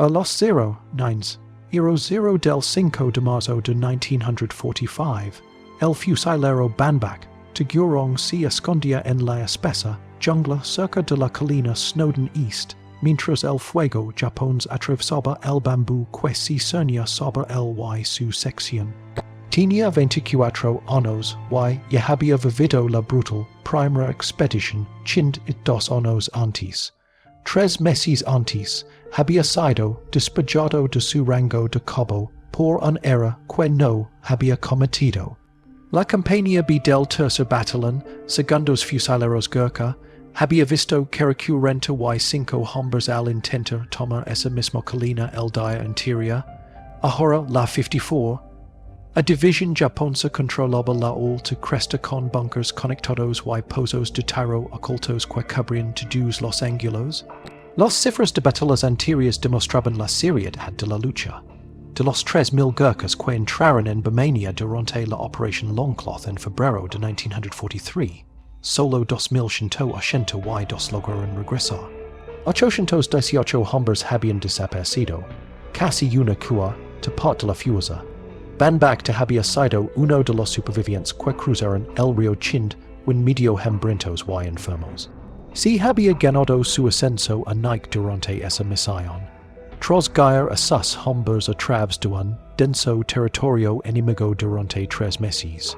A los 0 del 5 de marzo de 1945, el fusilero Banbach de Gurong se escondía en la espesa jungla cerca de la colina Snowden East, mientras el fuego Japón atravesaba el bambú que se cernía sobre el su sección. Tenía 24 años y ya había vivido la brutal primera expedición 2 años antes. 3 meses antes había sido despojado de su rango de cabo por un error que no había cometido. La compañía B del tercer batallón, segundos fusileros Gurkha, había visto que recurrente y 5 hombres al intentar tomar esa misma colina el día anterior. Ahora la 54. A división japonesa controlaba la alta cresta con bunkers conectados y pozos de tiro ocultos que cubrían todos los ángulos. Las cifras de batallas anteriores demostraban la seriedad de la lucha. De los 3,000 Gurkhas que entraron en Birmania durante la Operación Longcloth en febrero de 1943, solo 2,182 lograron regresar. 818 hombres habían desaparecido, casi una cua de parte de la fuerza. Banbach había sido uno de los supervivientes que cruzaron el río Chind en medio hambrientos y enfermos. Se había ganado su ascenso a Nike durante esa misión. Tras guiar a sus hombres a través de un denso territorio enemigo durante 3 meses.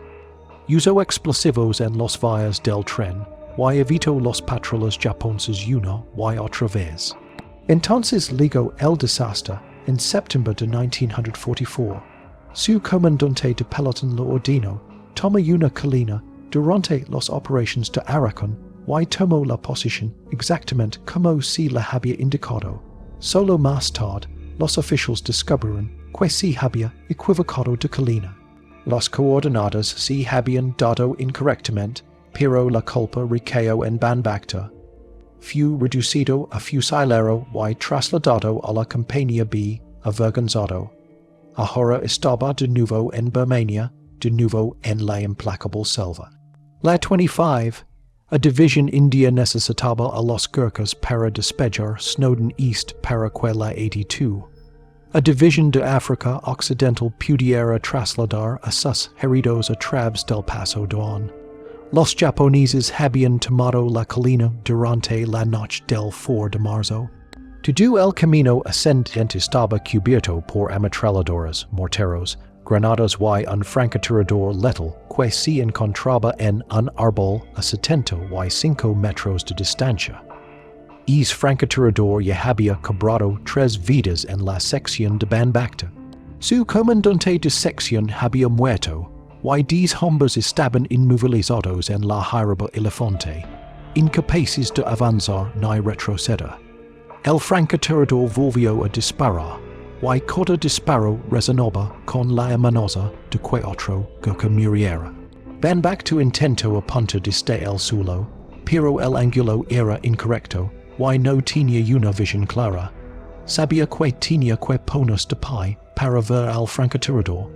Usó explosivos en los vías del tren y evitó los patrullas japoneses una y otra vez. Entonces ligó el desastre en septiembre de 1944. Su comandante de pelotón lo ordenó toma una colina durante las operaciones de Aracon y tomó la posición exactamente como se la había indicado. Solo más tarde, los oficiales descubrieron que se había equivocado de colina. Las coordenadas se habían dado incorrectamente, pero la culpa recayó en Banbach. Fue reducido a fusilero y trasladado a la compañía B avergonzado. Ahora estaba de nuevo en Birmania, de nuevo en la implacable selva. La 25. A división india necesitaba a los Gurkhas para despejar Snowden East para que la 82. A división de África Occidental pudiera trasladar a sus heridos a través del Paso Dawn. Los japoneses habían tomado la colina durante la noche del 4 de marzo. Todo el camino ascendente estaba cubierto por ametralladoras, morteros, granadas y un francotirador letal que se encontraba en un árbol a 75 metros de distancia. Ese francotirador ya había cobrado 3 vidas en la sección de Banbach. Su comandante de sección había muerto y 10 hombres estaban inmovilizados en la hierba elefante, incapaces de avanzar ni retroceder. El francotirador volvió a disparar y cada disparo resonaba con la amenaza de que otro Gurkha muriera. Banbach intentó apuntar desde el suelo, pero el ángulo era incorrecto y no tenía una visión clara. Sabía que tenía que ponerse de pie para ver al francotirador.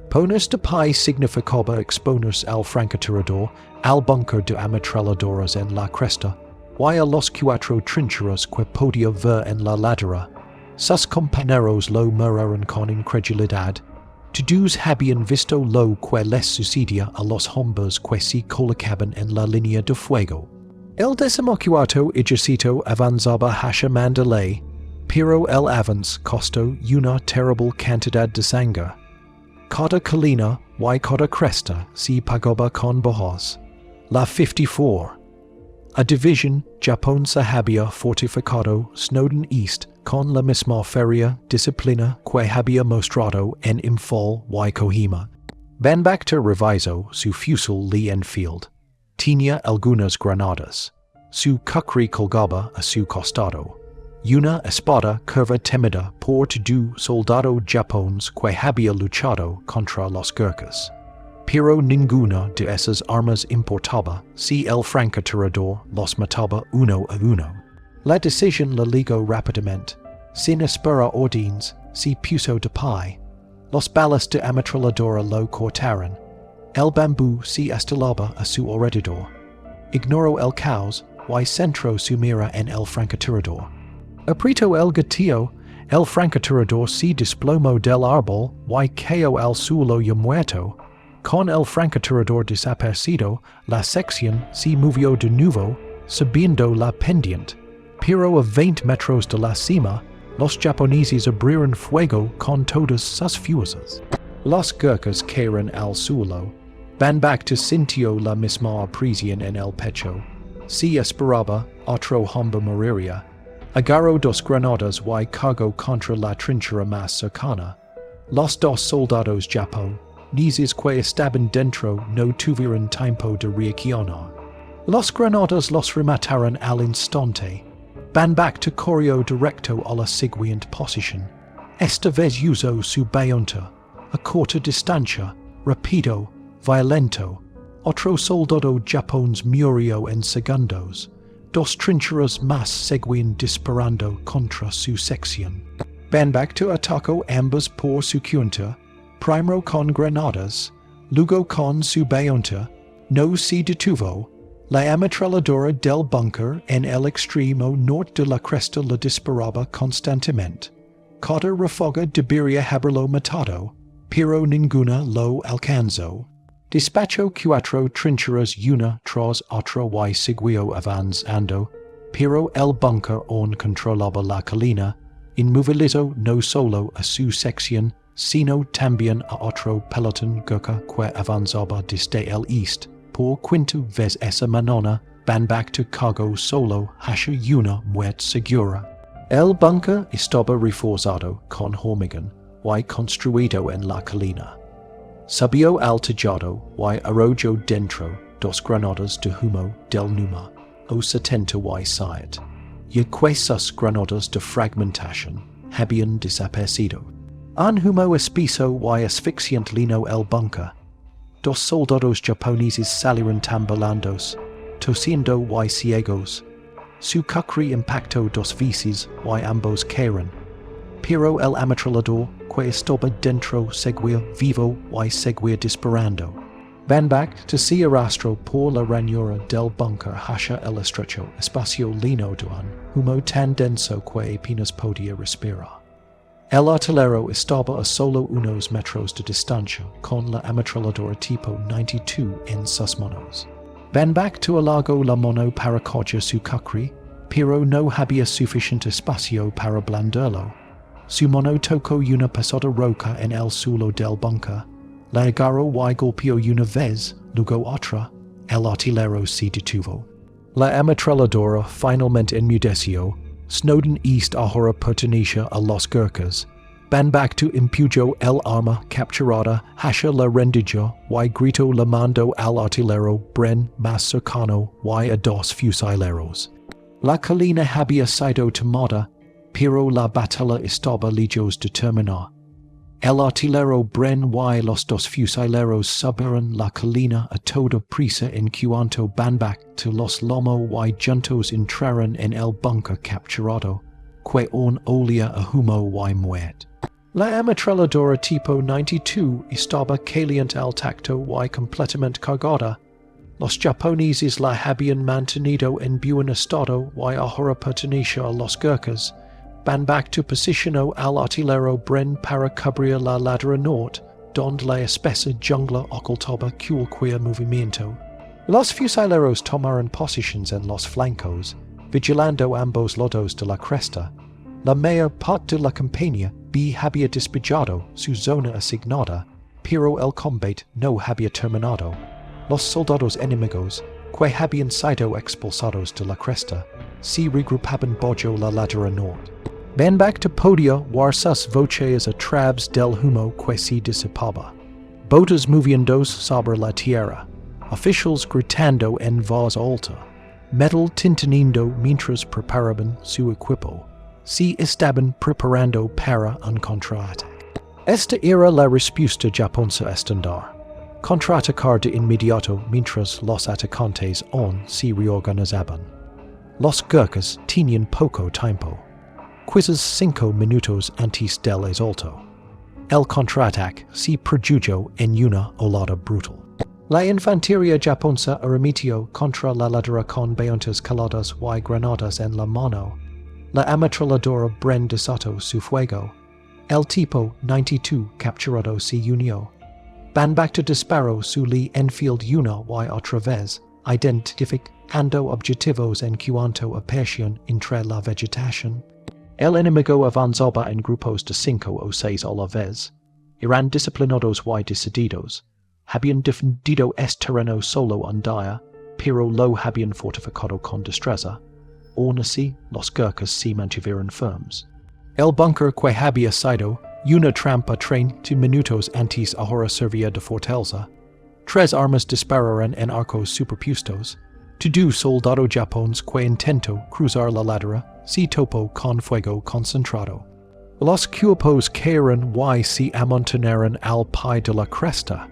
Ponerse de pie significaba exponerse al francotirador, al búnker de ametralladoras en la cresta, y a los 4 trincheras que podía ver en la ladera. Sus compañeros lo miraron con incredulidad. Todos habían visto lo que les sucedía a los hombres que se colocaban en la línea de fuego. El 14º ejército avanzaba hacia Mandalay, pero el avance costó una terrible cantidad de sangre. Cada colina y cada cresta se pagaba con bajas. La 54. A división japonesa había fortificado Snowden East con la misma feria disciplina que había mostrado en Imphal y Kohima. Banbach revisó su fusil Lee Enfield. Tenía algunas granadas. Su kukri colgaba a su costado. Una espada curva temida por todo soldado japonés que había luchado contra los Gurkhas. Pero ninguna de esas armas importaba si el francotirador los mataba uno a uno. La decisión la ligó rápidamente. Sin esperar órdenes, se puso de pie. Los balas de ametralladora lo cortaron. El bambú se estilaba a su alrededor. Ignoró el caos y centró su mira en el francotirador. Apretó el gatillo El francotirador si desplomo del árbol y cayó al suelo y muerto. Con el francotirador desaparecido, la sección se movió de nuevo, subiendo la pendiente. Pero a 20 metros de la cima, los japoneses abrieron fuego con todas sus fuerzas. Los Gurkhas cayeron al suelo. Banbak sintió la misma presión en el pecho. Si esperaba otro hombre moriría. Agarró dos granadas y cargó contra la trinchera más cercana. Los dos soldados japoneses que estaban dentro no tuvieron tiempo de reaccionar. Los granadas los remataron al instante. Banbak corrió directo a la siguiente posición. Esta vez usó su bayoneta, a corta distancia, rápido, violento. Otro soldado japonés murió en segundos. Dos trincheras más seguían disparando contra su sección. Banbak atacó ambas por su cuenta, primero con granadas, luego con su bayoneta. No se detuvo. La ametralladora del búnker en el extremo norte de la cresta la disparaba constantemente. Cada ráfaga debería haberlo matado, pero ninguna lo alcanzó. Despachó cuatro trincheras una tras otra y siguió avanzando, pero el búnker aún controlaba la colina, inmovilizó no solo a su sección, sino también a otro pelotón Gurkha que avanzaba desde el este. Por quinta vez esa manona, Banbak cargó solo hacia una muerte segura. El búnker estaba reforzado con hormigón y construido en la colina. Subió al tejado y arrojó dentro dos granadas de humo del Numa o 77. Y que sus granadas de fragmentación habían desaparecido. Un humo espeso y asfixiante llenó el búnker. Dos soldados japoneses salieron tambaleando, tosiendo y ciegos. Su cocri impactó dos veces y ambos cayeron. Pero el ametrallador que estaba dentro seguía vivo y seguía disparando. Banbak se arrastró por la ranura del búnker hacia el estrecho espacio lleno de un humo tan denso que apenas podía respirar. El artillero estaba a solo unos metros de distancia con la ametralladora tipo 92 en sus manos. Banbak alargó la mano para coger su cocri, pero no había suficiente espacio para blandirlo. Su mano tocó una pesada roca en el suelo del búnker. La agarró y golpeó una vez, luego otra. El artillero se detuvo. La ametralladora finalmente enmudeció. Snowden East ahora pertenecía a los Gurkhas. Banbak empujó el arma capturada hacia la rendija y gritó le mando al artillero Bren más cercano y a dos fusileros. La colina había sido tomada, pero la batalla estaba lejos de terminar. El artillero Bren y los dos fusileros subieron la colina a toda prisa en cuanto Banbak los lomo y juntos entraron en el búnker capturado, que aún olía a humo y muerte. La ametralladora tipo 92 estaba caliente al tacto y completamente cargada. Los japoneses la habían mantenido en buen estado y ahora pertenecía a los Gurkhas. Banbak posicionó al artillero Bren para cubrir la ladera norte, donde la espesa jungla ocultaba cualquier movimiento. Los fusileros tomaron posiciones en los flancos, vigilando ambos lados de la cresta. La mayor parte de la campaña había despejado su zona asignada, pero el combate no había terminado. Los soldados enemigos, que habían sido expulsados de la cresta, se regrupaban bajo la ladera norte. Banbak podía ver sus voces a través del humo que se disipaba. Botas moviéndose sobre la tierra, oficiales gritando en voz alta, metal tintineando mientras preparaban su equipo. Se estaban preparando para un contraataque. Esta era la respuesta japonesa estándar. Contraatacar de inmediato mientras los atacantes aún se reorganizaban. Los Gurkhas tenían poco tiempo. Quizás 5 minutos antes del asalto. El contraataque se produjo en una olada brutal. La infantería japonesa arremetió contra la ladera con bayonetas caladas y granadas en la mano. La ametralladora Bren desato su fuego. El tipo 92 capturado si unió. Van back to disparo su li Enfield una y otra vez, identificando objetivos en cuanto a presión entre la vegetación. El enemigo avanzaba en grupos de 5 o 6 a la vez. Eran disciplinados y decididos. Habían defendido este terreno solo un día, pero lo habían fortificado con destreza. Aún así, los Gurkhas se mantuvieron firmes. El bunker que había sido una trampa 30 minutos antes ahora servía de fortaleza. 3 armas dispararon en arcos superpuestos. Todo soldado japonés que intentó cruzar la ladera se topó con fuego concentrado. Los cuerpos cayeron y se amontonaron al pie de la cresta.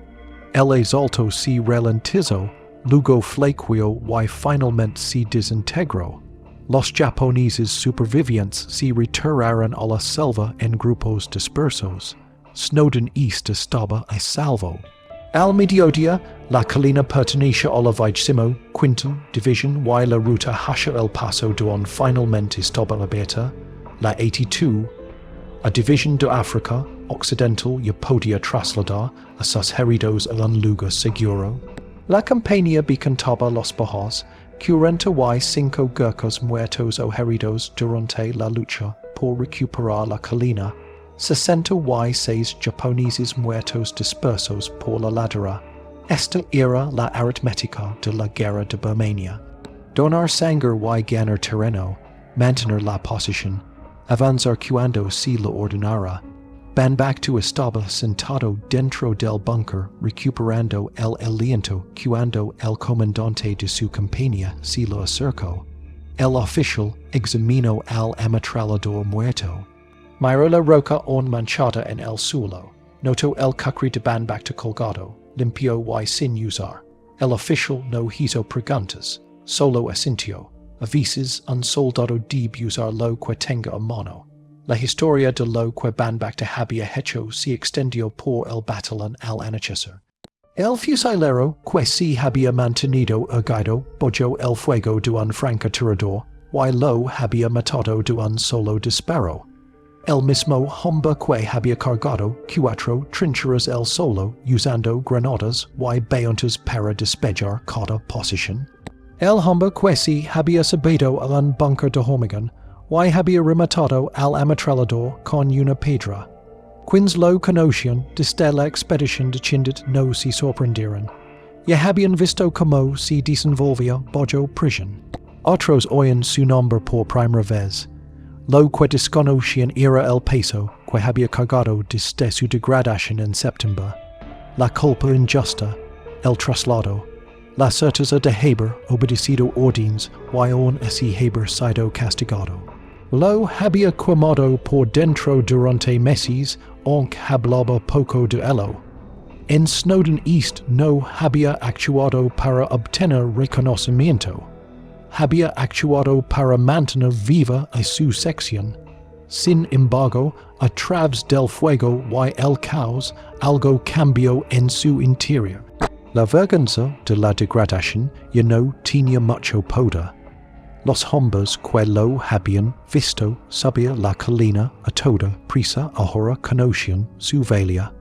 El asalto se ralentizó, luego flaqueó y finalmente se desintegró. Los japoneses supervivientes se retiraron a la selva en grupos dispersos. Snowden East estaba a salvo. Al mediodía, la colina pertenecía a la 25ª División y la ruta hacia El Paso donde finalmente estaba abierta, la 82, a División de África Occidental ya podía trasladar a sus heridos a un lugar seguro. La campaña vicantaba los bajos, 45 Gurkhas muertos o heridos durante la lucha por recuperar la colina, 66 japoneses muertos dispersos por la ladera. Esta era la aritmética de la guerra de Birmania. Donar sangre y ganar terreno, mantener la posición, avanzar cuando se lo ordenara. Banbactu estaba sentado dentro del bunker recuperando el aliento cuando el comandante de su compañía se lo acercó. El oficial examinó al ametrallador muerto. Miró la roca aún manchada en el suelo. Notó el cacri de Banbactu colgado, limpió y sin usar. El oficial no hizo preguntas, solo asintió. A veces un soldado debe usar lo que tenga a mano. La historia de lo que Banbactu había hecho se extendió por el batallón al anochecer. El fusilero que se había mantenido erguido botó el fuego de un francotirador y lo había matado de un solo disparo. El mismo hombre que había cargado 4 trincheras el solo usando granadas y bayonetas para despejar cada posición. El hombre que se había subido a un bunker de hormigón y había rematado al ametrallador con una piedra. Quienes lo conocían desde la expedición de Chindit no se sorprendieron. Ya habían visto cómo se desenvolvía bajo prisión. Otros oían su nombre por primera vez. Lo que desconocían era el peso que había cargado desde su degradación en septiembre. La culpa injusta, el traslado, la certeza de haber obedecido órdenes y aún así haber sido castigado. Lo había quemado por dentro durante meses, aunque hablaba poco de ello. En Snowden East no había actuado para obtener reconocimiento. Había actuado para mantener viva a su sección. Sin embargo, a través del fuego y el caos, algo cambió en su interior. La vergüenza de la degradación ya no tenía mucho poder. Los hombres que lo habían visto subir la colina a toda prisa ahora conocían su valía.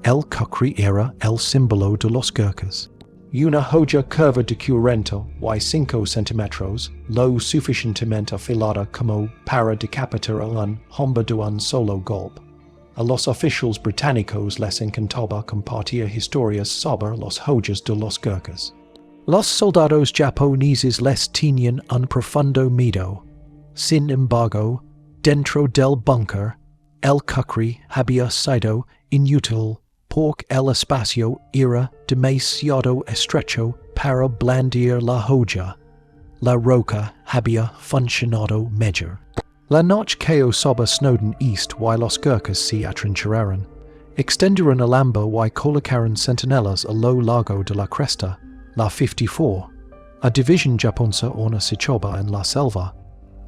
El cacri era el símbolo de los Gurkhas. Una joya curva de 40 y 5 centímetros, lo suficientemente afilada como para decapitar a un hombre de un solo golpe. A los oficiales británicos les encantaba compartir historias sobre las joyas de los Gurkhas. Los soldados japoneses les tenían un profundo miedo. Sin embargo, dentro del bunker, el cacri había sido inútil porque el espacio era demasiado estrecho para blandir la joya. La roca había funcionado mejor. La noche cayó sobre Snowden East y los Gurkhas se atrincheraron. Extendieron el amber y colocaron centinelas a lo largo de la cresta. La 54, a división japonesa aún se echaba en la selva.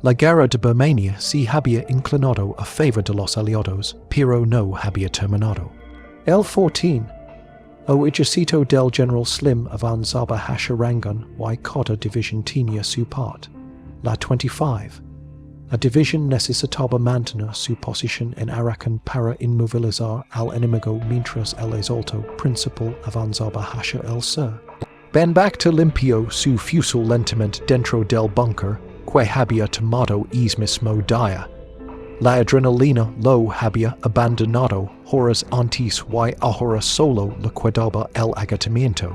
La guerra de Birmania se había inclinado a favor de los aliados, pero no había terminado. El 14, o ejército del general Slim avanzaba hacia Rangoon y cada división tenía su parte. La 25, A división necesitaba mantener su posición en Arakan para inmovilizar al enemigo mientras el asalto principal avanzaba hacia el sur. Benbacta limpió su fusil lentamente dentro del búnker que había tomado el mismo día. La adrenalina lo había abandonado horas antes y ahora solo le quedaba el agotamiento.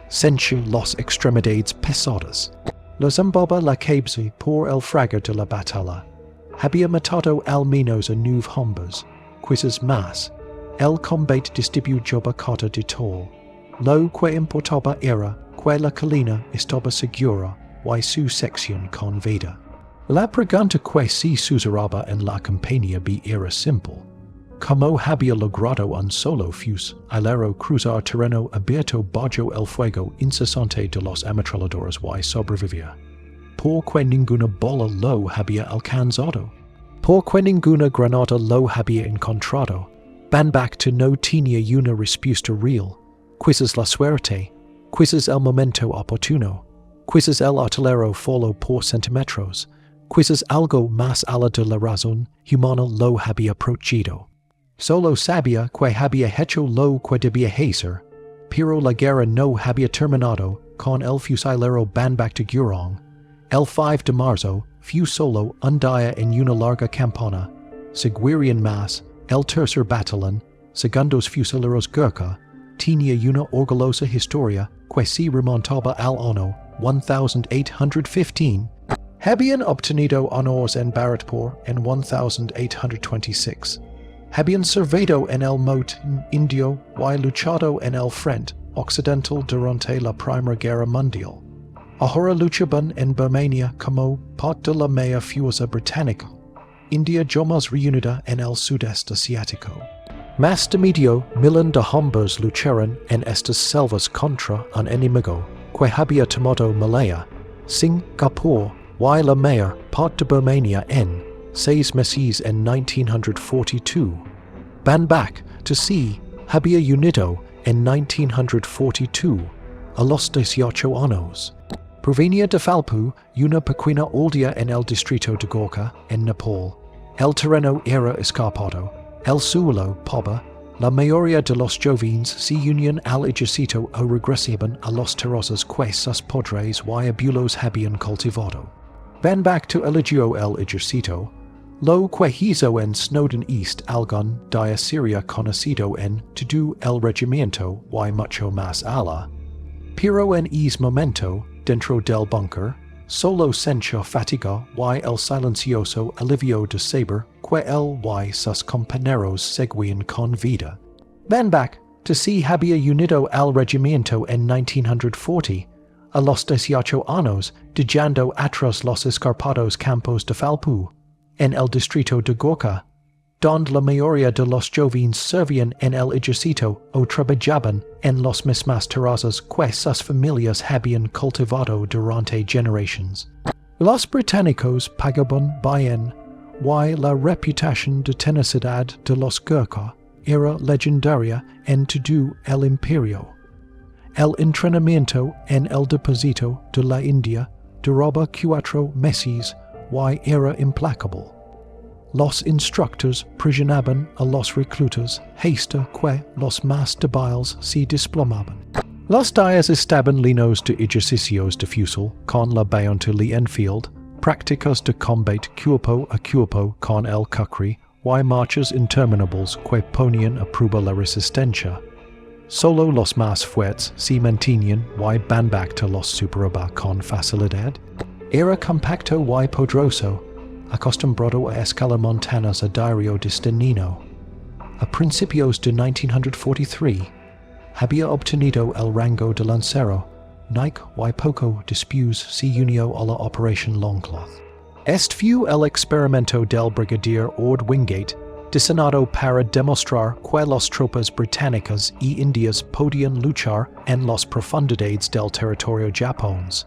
Sentía las extremidades pesadas. La zambaba la cabeza por el fragor de la batalla. Había matado al menos a 9 hombres, quizás más. El combate distribuyaba cada detalle. Lo que importaba era que la colina estaba segura y su sección con vida. La pregunta que se susurraba en la campaña era simple. ¿Cómo había logrado un solo fusilero cruzar terreno abierto bajo el fuego incesante de los ametralladores y sobrevivir? ¿Por ninguna bola lo había alcanzado? ¿Por ninguna granada lo había encontrado? Benbacta no tenía una respuesta real. Quizás la suerte, quizás el momento oportuno, quizás el artillero follow por centímetros, quizás algo más allá de la razón humana lo había protegido. Solo sabía que había hecho lo que debía hacer, pero la guerra no había terminado con el fusilero Benbacta Gurong. El 5 de marzo fue solo un día en una larga campana. Seguirían más, el tercer batallón, segundos fusileros Gurkha, tenía una orgullosa historia que se remontaba al año 1815. Habían obtenido honores en Bharatpur en 1826. Habían servido en el motín indio y luchado en el frente occidental durante la Primera Guerra Mundial. Ahora luchaban en Birmania como parte de la media fuerza británica. India jamás reunida en el sudeste asiático. Más de medio millón de hombres lucharon en estas selvas contra un enemigo que había tomado Malaya, Singapur y la mayor parte de Birmania en 6 meses en 1942. Benbacta se había unido en 1942 a los 18 años. Provenía de Falpu, una pequeña aldea en el distrito de Gorkha, en Nepal. El terreno era escarpado, el suelo pobre. La mayoría de los jóvenes se unían al ejército o regresaban a los terrazas que sus padres y abuelos habían cultivado. Benbacta eligió el ejército, lo que hizo en Snowdon East algún día sería conocido en todo el regimiento y mucho más allá. Pero en ese momento, dentro del búnker, solo sentía fatiga y el silencioso alivio de saber que él y sus compañeros seguían con vida. Benbacta se había unido al regimiento en 1940, a los 18 años, dejando atrás los escarpados campos de Falpu, en el distrito de Gorkha, donde la mayoría de los jóvenes servían en el ejército o trabajaban en las mismas terrazas que sus familias habían cultivado durante generaciones. Los británicos pagaban bien, y la reputación de tenacidad de los Gurkha era legendaria en todo el imperio. El entrenamiento en el depósito de la India duraba 4 meses y era implacable. Los instructores presionaban a los reclutas hasta que los más débiles se desplomaban. Los días estaban llenos de ejercicios de fusil con la bayoneta Enfield, prácticas de combate cuerpo a cuerpo con el Kukri y marchas interminables que ponían a prueba la resistencia. Solo los más fuertes se mantenían y Benbacta los superaba con facilidad. Era compacto y poderoso, acostumbrado a escalar montañas a diario destinino. A principios de 1943, había obtenido el rango de lancero, Nike y poco después se unió a la Operación Longcloth. Este fue el experimento del brigadier Ord Wingate, diseñado para demostrar que las tropas británicas y indias podían luchar en las profundidades del territorio japonés.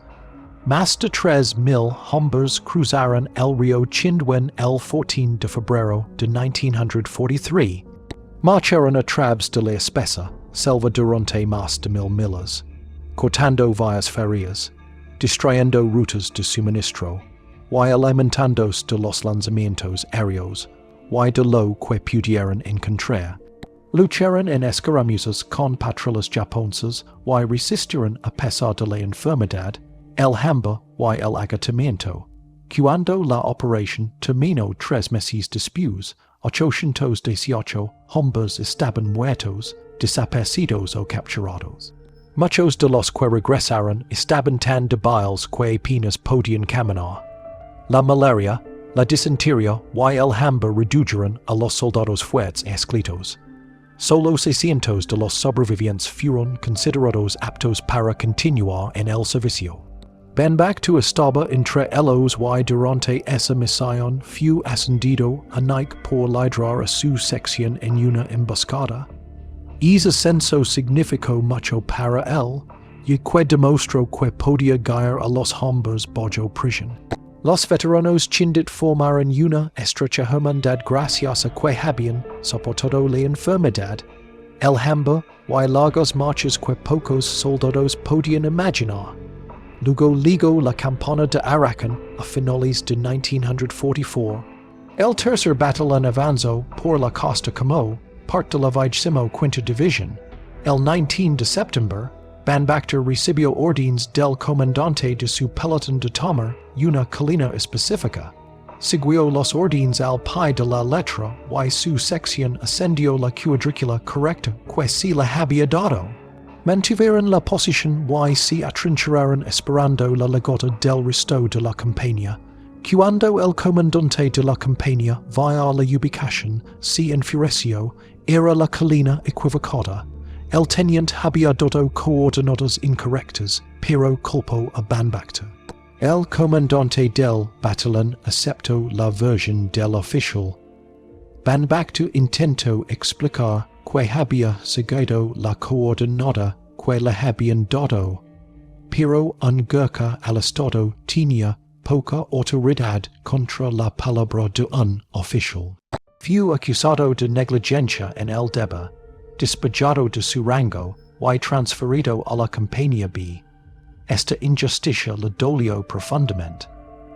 Más de 3,000 hombres cruzaron el río Chindwen el 14 de febrero de 1943. Marcharon a través de la espesa selva durante más de 1,000 millas, cortando vías férreas, distrayendo rutas de suministro, y alimentandos de los lanzamientos aéreos, y de lo que pudieran encontrar. Lucharon en escaramuzas con patrullas japonesas, y resistieron a pesar de la enfermedad, el hambre y el agotamiento. Cuando la operación terminó 3 meses después, 818 hombres estaban muertos, desaparecidos o capturados. Muchos de los que regresaron estaban tan débiles que apenas podían caminar. La malaria, la disentería y el hambre redujeron a los soldados fuertes esqueletos. Solo 600 de los sobrevivientes fueron considerados aptos para continuar en el servicio. Benbactu estaba entre ellos y durante esa misión fue ascendido a Nike por liderar a su sección en una emboscada. Ese ascenso significó mucho para él, y que demostró que podía guiar a los hombres bajo prisión. Los veteranos Chindit formaron una estrecha hermandad gracias a que habían soportado la enfermedad, el hambre y largas marchas que pocos soldados podían imaginar. Luego ligó la campana de Arakan a finales de 1944. El tercer batallón avanzó por la costa como parte de la 25ª División. El 19 de septiembre, Benbactu recibió órdenes del comandante de su pelotón de tomar una colina específica. Siguió los órdenes al pie de la letra y su sección ascendió la cuadrícula correcta que se le había dado. Mantuvieron la posición y se atrincheraron esperando la llegada del resto de la campaña. Cuando el comandante de la campaña vio la ubicación, se enfureció. Era la colina equivocada. El teniente había dado coordenadas incorrectas, pero culpó a Benbactu. El comandante del batallón aceptó la versión del oficial. Benbactu intentó explicar que había seguido la coordenada que le habían dado, pero un Gurkha al estado tenía poca autoridad contra la palabra de un oficial. Fue acusado de negligencia en el deber, despojado de su rango y transferido a la campaña B. Esta injusticia le dolió profundamente.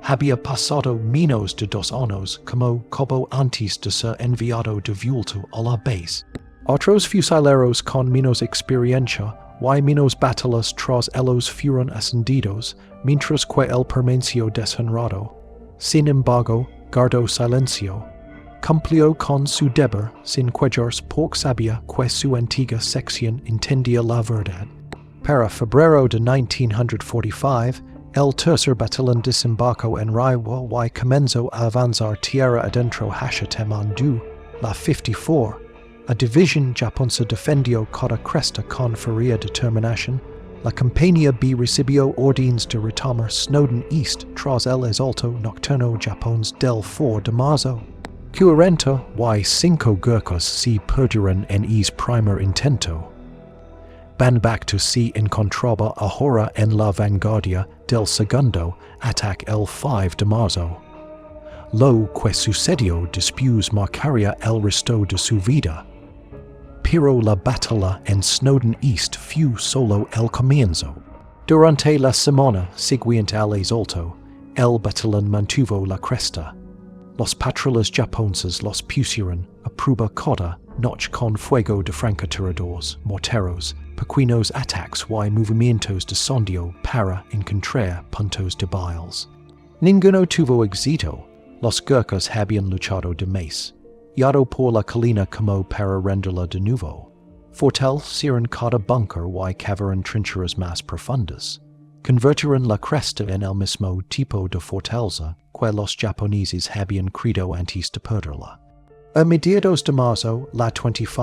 Había pasado menos de 2 años como antes de ser enviado de vuelta a la base. Otros fusileros con menos experiencia y menos batallas tras ellos fueron ascendidos, mientras que él permaneció deshonrado. Sin embargo, guardó silencio. Cumplió con su deber sin quejarse porque sabía que su antigua sección entendía la verdad. Para febrero de 1945, el tercer batallón desembarcó en Raiwa y comenzó a avanzar tierra adentro hacia Temandú. La 54, a división japonesa defendió cada cresta con fría determinación. La campaña B recibió órdenes de retomar Snowden East tras el asalto nocturno japonés del 4 de marzo. 40 y 5 Gurkhas se perdieron en ese primer intento. Benbactu se encontraba ahora en la vanguardia del segundo ataque el 5 de marzo. Lo que sucedió después marcaría el resto de su vida. Pero la batalla en Snowden East fue solo el comienzo. Durante la semana siguiente al asalto, el batallón mantuvo la cresta. Los patrullas japoneses los pusieron a prueba cada noche con fuego de francotiradores, morteros, pequeños ataques y movimientos de sondeo para encontrar puntos débiles. Ninguno tuvo éxito. Los Gurkhas habían luchado de más, yado por la colina como para renderla de nuevo. Fortalecieron cada búnker y cavaron trincheras más profundas. Convirtieron la cresta en el mismo tipo de fortaleza que los japoneses habían creído antes de perderla. A mediados de marzo, la 25,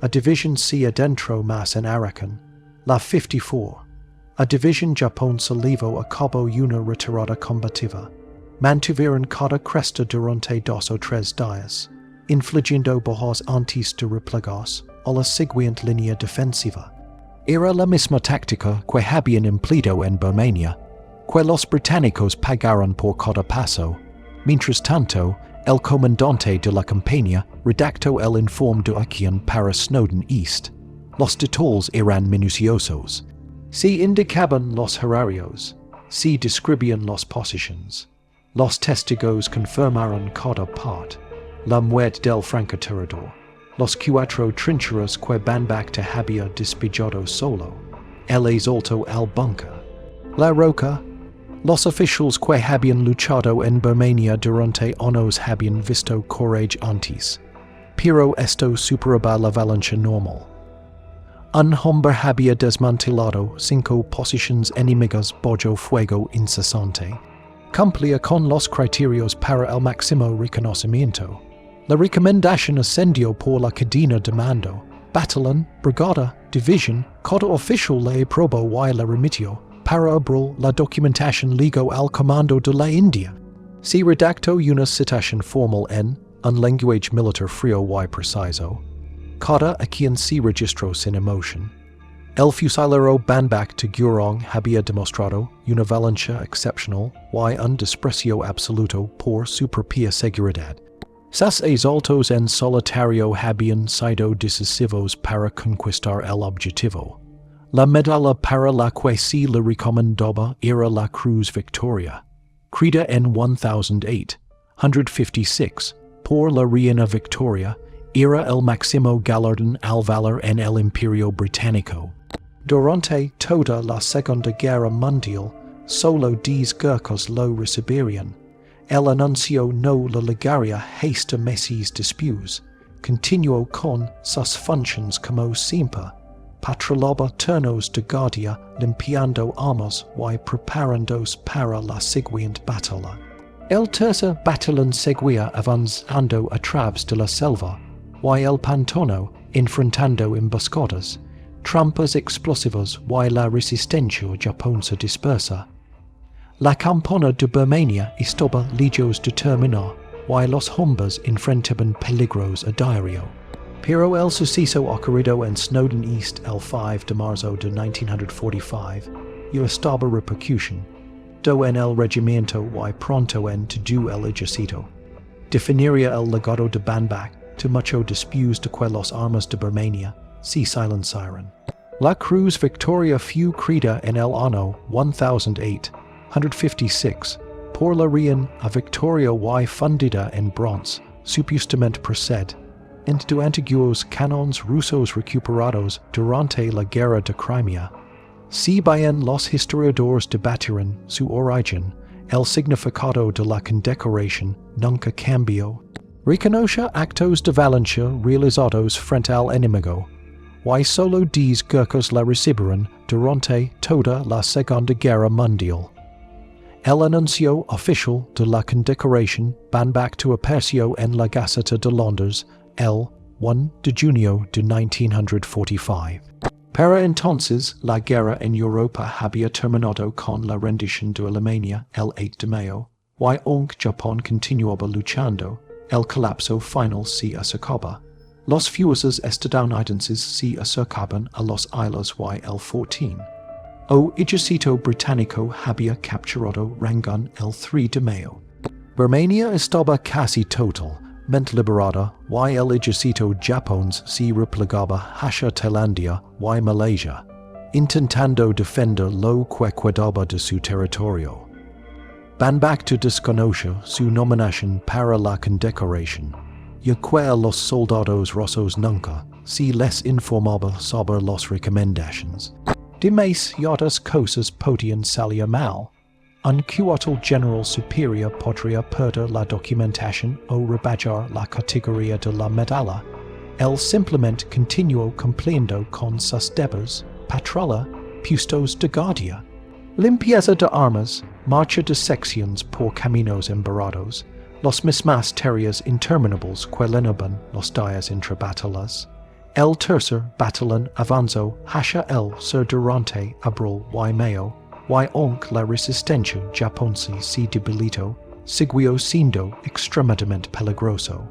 a división se adentró más en Arakan. La 54, a división japonesa llevó a cabo una retirada combativa. Mantuvieron cada cresta durante 2 o 3 días, infligiendo bajas antes de replegarse a la siguiente línea defensiva. Era la misma táctica que habían empleado en Birmania, que los británicos pagaron por cada paso. Mientras tanto, el comandante de la campaña redactó el informe de acción para Snowden East. Los detalles eran minuciosos. Se indicaban los horarios, se describían las posiciones. Los testigos confirmaron cada parte. La muerte del francotirador. Los cuatro trincheras que van back to había despejado solo. El asalto al bunker. La roca. Los oficiales que habían luchado en Birmania durante años habían visto courage antes. Pero esto superaba la valencia normal. Un hombre había desmantelado 5 posiciones enemigas bajo fuego incesante. Cumplía con los criterios para el máximo reconocimiento. La recomendación ascendió por la cadena de mando. Batallón, brigada, división, cada oficial le aprobó y la remitió. Para abrir la documentación ligó al comando de la India. Se redactó una citación formal en un lenguaje militar frío y preciso. Cada a quien se registró sin emoción. El fusilero Banbach de Gurong había demostrado una valencia excepcional y un desprecio absoluto por su propia seguridad. Sus asaltos en solitario habían sido decisivos para conquistar el objetivo. La medalla para la que se le recomendaba era la Cruz Victoria, creada en 156, por la Reina Victoria, era el máximo galardón al valor en el Imperio Británico. Durante toda la Segunda Guerra Mundial, solo 10 gurkhas lo recibirían. El anuncio no la ligaría hasta meses después. Continuó con sus funciones como siempre. Patrolaba turnos de guardia, limpiando armas y preparándose para la siguiente batalla. El tercer batallón seguía avanzando a través de la selva, y el pantono, enfrentando emboscadas, trampas explosivas y la resistencia japonesa dispersa. La campana de Birmania estaba lejos de terminar, y los hombres enfrentaban peligros a diario. Pero el suceso ocurrido en Snowdon East el 5 de marzo de 1945 ya estaba repercusión, do en el regimiento y pronto en todo el ejército. Definiría el legado de Banbach to mucho después de que las armas de Birmania se silenciaron. La Cruz Victoria fue creada en el año 1856 por la Reina Victoria y fundida en bronce, supuestamente procede de antiguos canones rusos recuperados durante la Guerra de Crimea. Si bien los historiadores debatieron su origen, el significado de la condecoración nunca cambió. Reconoce actos de valencia realizados frente al enemigo, y solo 10 gurkhas la recibieron durante toda la Segunda Guerra Mundial. El anuncio oficial de la condecoración Banbach apareció en la Gaceta de Londres el 1 de junio de 1945. Para entonces, la guerra en Europa había terminado con la rendición de Alemania el 8 de mayo, y aunque Japón continuaba luchando, el colapso final se acercaba. Los fuerzas estadounidenses se acercaban a las islas y el 14. El ejército británico había capturado Rangoon el 3 de mayo. Birmania estaba casi totalmente liberada y el ejército japonés se replegaba hacia Tailandia y Malaysia, intentando defender lo que quedaba de su territorio. Banbach desconoce su nominación para la condecoración, ya que los soldados rusos nunca se les informaba sobre las recomendaciones. Demasiadas cosas podían salir mal. Un cuartel general superior podría perder la documentación o rebajar la categoría de la medalla. Él simplemente continuó cumpliendo con sus deberes, patrulla, puestos de guardia, limpieza de armas, marcha de secciones por caminos embarrados, los mismas tareas interminables que llenaban los días entre batallas. El tercer batallón avanzó hacia el sur durante abril y mayo, y aunque la resistencia japonesa se debilitó, siguió siendo extremadamente peligroso.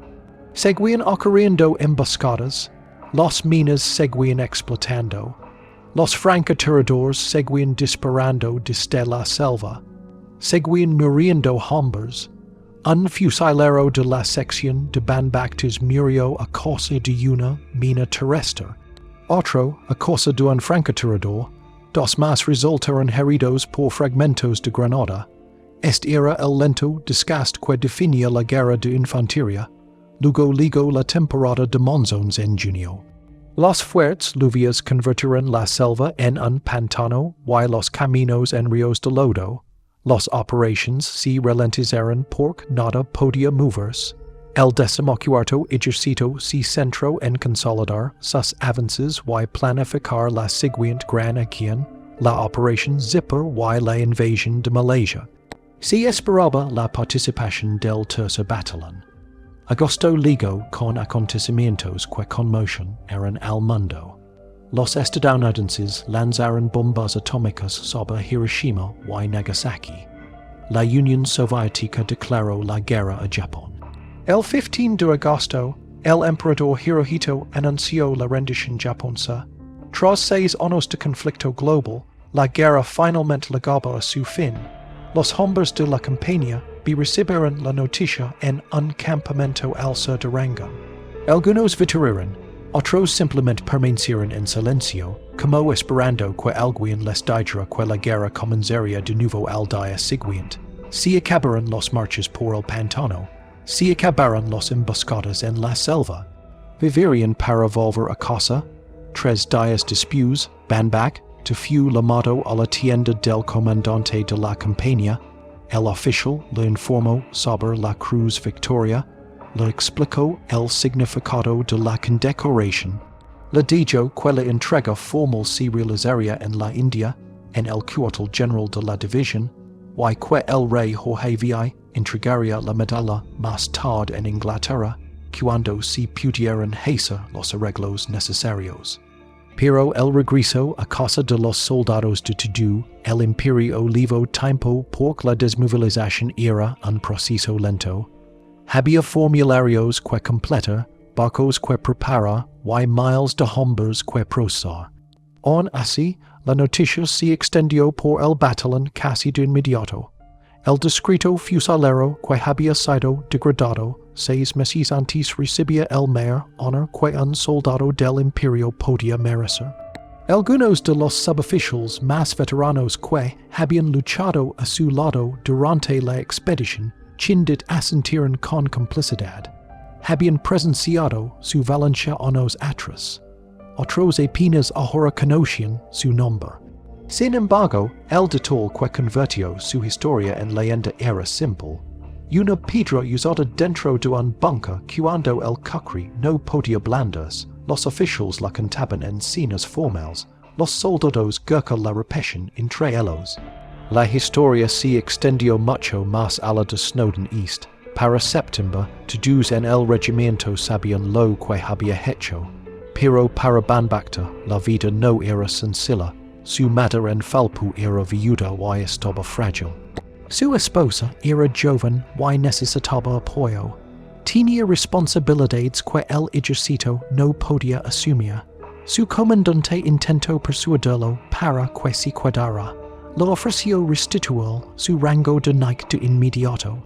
Seguían ocurriendo emboscadas, las minas seguían explotando, los francotiradores seguían disparando desde la selva, seguían muriendo hombres. Un fusilero de la sección de Banbach murió a causa de una mina terrestre. Otro a causa de un francotirador. Dos más resultaron heridos por fragmentos de granada. Est era el lento discast que definia la guerra de infanteria, luego ligo la temporada de monzones en junio. Las fuertes lluvias convertirán la selva en un pantano, y los caminos en ríos de lodo. Los operations se ralentizaron porque nada podía moverse. El 14º ejercito se centró en consolidar sus avances y planificar la siguiente gran acción, la Operación Zipper y la invasión de Malaysia. Se esperaba la participación del tercer batallón. Agosto ligó con acontecimientos que conmoción eran al mundo. Los estadounidenses lanzaron bombas atómicas sobre Hiroshima y Nagasaki. La Unión Soviética declaró la guerra a Japón. El 15 de agosto, el emperador Hirohito anunció la rendición japonesa. Tras 6 años de conflicto global, la guerra finalmente llegaba a su fin. Los hombres de la campaña recibieron la noticia en un campamento al sur de Rango. Algunos vituraron, otros simplemente permanecieron en silencio, como esperando que alguien les dijera que la guerra comenzaría de nuevo al día siguiente. Se acabaron los marches por el pantano, se acabaron las emboscadas en la selva. Vivirían para volver a casa. 3 días después, Banbach fue llamado a la tienda del comandante de la campaña. El oficial le informó sobre la Cruz Victoria, le explicó el significado de la condecoración, le dijo que la entrega formal se realizaría en la India, en el cuartel general de la división, y que el rey Jorge VI entregaría la medalla más tarde en Inglaterra, cuando se pudieran hacer los arreglos necesarios. Pero el regreso a casa de los soldados de todo el imperio llevó tiempo porque la desmovilización era un proceso lento. Había formularios que completar, barcos que preparar y miles de hombres que procesar. Aún así, la noticia se extendió por el batallón casi de inmediato. El discreto fusilero que había sido degradado 6 meses antes recibía el mayor honor que un soldado del imperio podía merecer. Algunos de los suboficiales más veteranos que habían luchado a su lado durante la expedición chindet asintieron con complicidad. Habían presenciado su valencia años atrás. Otros apenas ahora conocían su nombre. Sin embargo, el detalle que convirtió su historia en leyenda era simple. Una piedra usada dentro de un bunker cuando el Kukri no podía blandarse. Los oficiales la contaban en escenas formales. Los soldados Gurkha la repetían entre ellos. La historia se extendió mucho más allá de Snowdon East. Para septiembre, todos en el regimiento sabían lo que había hecho. Pero para Banbachta, la vida no era sencilla. Su madre en Falpu era viuda y estaba frágil. Su esposa era joven y necesitaba apoyo. Tenía responsabilidades que el ejército no podía asumir. Su comandante intentó persuadirlo para que se quedara. Le ofreció restituir su rango de knight de inmediato.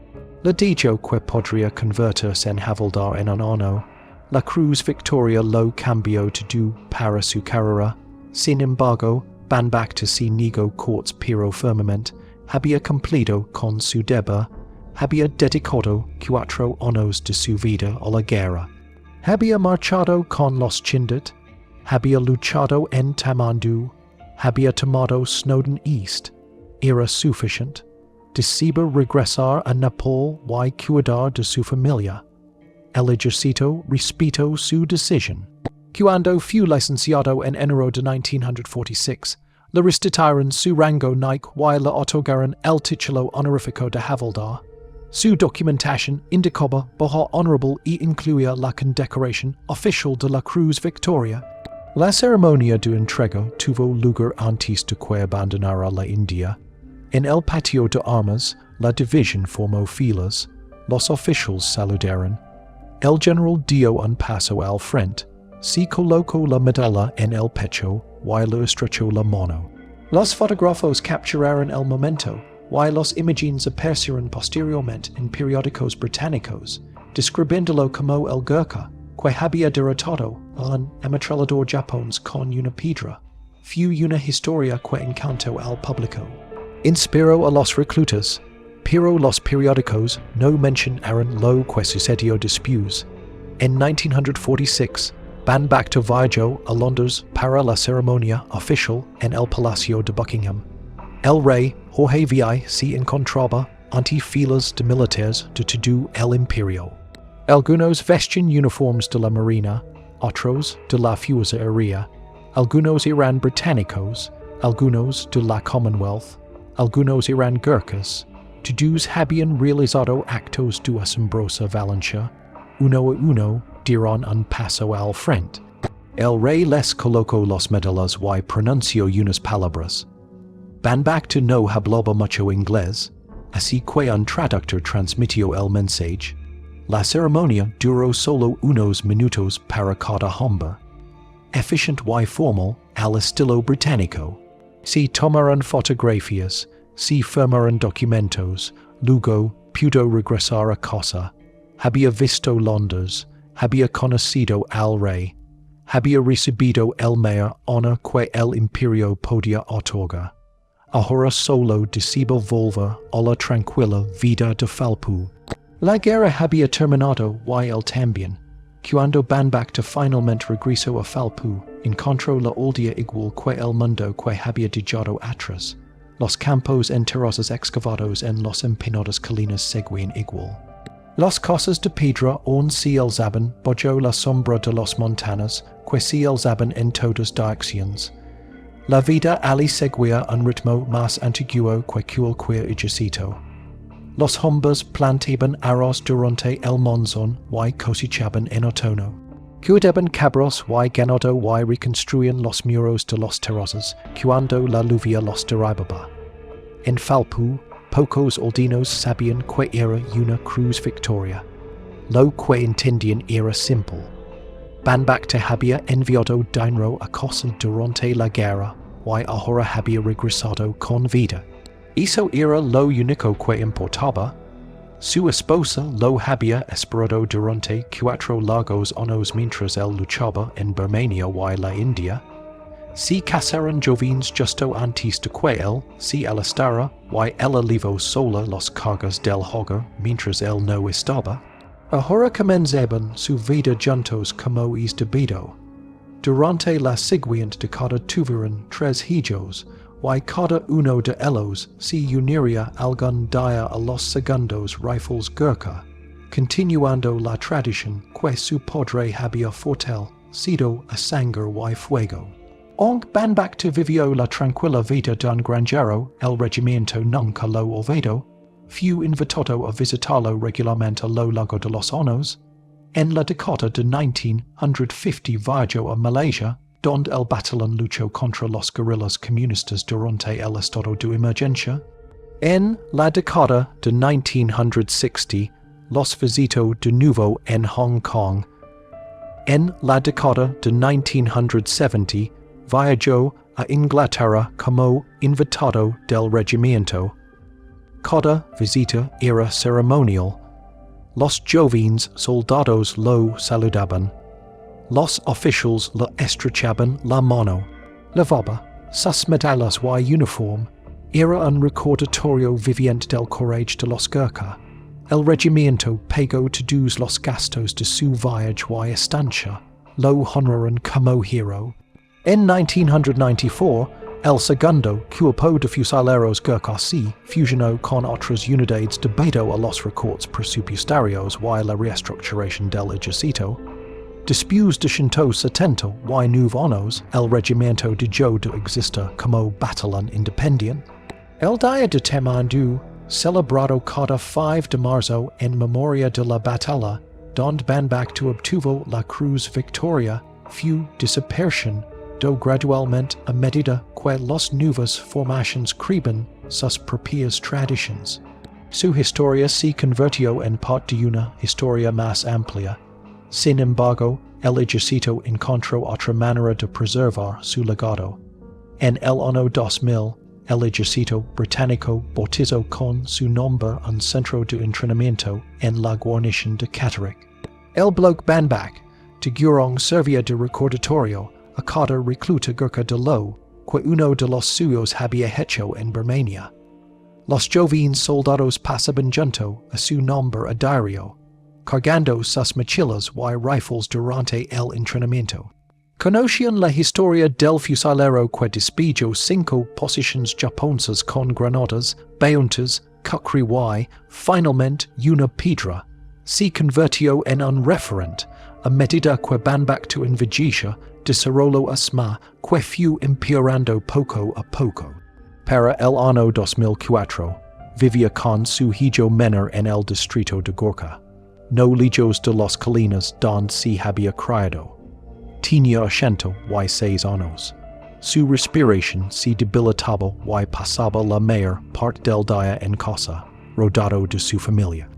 Le dijo que podría convertirse en havildar en un año. La Cruz Victoria lo cambió todo para su carrera. Sin embargo, Banbachta se negó cortes pero firmemente. Había cumplido con su deber. Había dedicado 4 años de su vida a la guerra. Había marchado con los Chindet. Había luchado en Tamandu. Había tomado Snowdon East. Era suficiente. Decide regresar a Nepal y cuidar de su familia. El ejército respetó su decisión. Cuando fue licenciado en enero de 1946, le restituyeron su rango knight y le otorgaron el título honorífico de havildar. Su documentación indicaba bajo honorable y incluía la condecoración oficial de la Cruz Victoria. La ceremonia de entrega tuvo lugar antes de que abandonara la India. En el patio de armas, la división formó filas. Los oficiales saludaron. El general dio un paso al frente. Se colocó la medalla en el pecho y le estrechó la mano. Los fotógrafos capturaron el momento y las imágenes aparecieron posteriormente en periódicos británicos, describiéndolo como el Gurkha que había derrotado a un ametrallador japonés con una piedra. Fue una historia que encantó al público. Inspiró a los reclutas. Pero los periódicos no mention eran lo que sucedió después. En 1946, van back to Vigo a Londres para la ceremonia oficial en el Palacio de Buckingham. El rey Jorge VI se encontraba ante filas de militares de todo el imperio. Algunos vestían uniformes de la marina, otros de la fusilería, algunos eran británicos, algunos de la Commonwealth, algunos eran Gurkhas. Todos habían realizado actos de asombrosa valencia. Uno a uno dieron un paso al frente. El rey les colocó los medallas y pronunció unas palabras. Van Back no hablaba mucho inglés, así que un traductor transmitió el mensaje. La ceremonia duró solo unos minutos para cada hombre. Efficient y formal al estilo británico. Se tomaron fotografías, se firmaron documentos, luego pudo regresar a casa. Había visto Londres, había conocido al rey, había recibido el mayor honor que el imperio podía otorgar. Ahora solo deseaba volver a la tranquila vida de Falpu. La guerra había terminado y él también. Cuando Van Back finalmente regresó a Falpu, encontró la aldea igual que el mundo que había dejado atrás. Los campos enteros excavados en las empinadas colinas seguían igual. Las casas de piedra aún se alzaban bajo la sombra de las montañas que se alzaban en todas direcciones. La vida allí seguía un ritmo más antiguo que cualquier ejército. Los hombres plantaban arroz durante el monzón y cosechaban en otoño. Cuidaban cabros y ganado y reconstruían los muros de los terrazas cuando la lluvia los derribaba. En Falpu, pocos aldeanos sabían que era una cruz victoria. Lo que entendían era simple. Van Back había enviado dinero a casa durante la guerra y ahora había regresado con vida. Eso era lo único que importaba. Su esposa lo había esperado durante 4 largos años mientras él luchaba en Birmania y la India. Se casaron jóvenes justo antes de que él se alistara y ella llevó sola las cargas del hogar mientras él no estaba. Ahora comenzaban su vida juntos como es debido. Durante la siguiente década tuvieron 3 hijos y cada uno de ellos se uniría algún día a los segundos rifles Gurkha, continuando la tradición que su padre había fortalecido a sangre y fuego. Aunque Van Back vivió la tranquila vida de un granjero, el regimiento nunca lo olvidó. Fue invitado a visitarlo regularmente a lo largo de los años. En la década de 1950 viajó a Malaysia, donde el batallón luchó contra los guerrillas comunistas durante el estado de emergencia. En la década de 1960, los visitó de nuevo en Hong Kong. En la década de 1970, viajó a Inglaterra como invitado del regimiento. Cada visita era ceremonial. Los jóvenes soldados lo saludaban. Los oficiales le estrechaban la mano. Llevaba sus medallas y uniforme. Era un recordatorio viviente del coraje de los Gurkha. El regimiento pagó todos los gastos de su viaje y estancia. Lo honraron como hero. En 1994, el segundo cuerpo de fusileros Gurkha se fusionó con otras unidades debido a los recortes presupuestarios y la reestructuración del ejército. Después de 179 años, el regimiento dejó de existir como batallón independiente. El día de Temandú, celebrado cada 5 de marzo en memoria de la batalla, donde Van Back obtuvo la Cruz Victoria, fue dispersión gradualmente a medida que las nuevas formaciones creían sus propias tradiciones. Su historia se convirtió en parte de una historia más amplia. Sin embargo, el ejército encontró otra manera de preservar su legado. En el año 2000, el ejército británico bautizó con su nombre un centro de entrenamiento en la guarnición de Catterick. El blog Van Back de Gurong servía de recordatorio a cada recluta Gurkha de lo que uno de los suyos había hecho en Birmania. Los jovens soldados pasaban junto a su nombre a diario, cargando sus mochilas y rifles durante el entrenamiento. Conocían la historia del fusilero que despejó 5 posiciones japonesas con granadas, bayonets, kukri y, finalmente, una piedra. Se convirtió en un referente, a medida que Banbacto en Vigicia desarrolló asma que fue empeorando poco a poco. Para el año 2004, vivía con su hijo menor en el distrito de Gorka. No lejos de las colinas donde se había criado. Tenía 86 años. Su respiración se debilitaba y pasaba la mayor parte del día en casa, rodeado de su familia.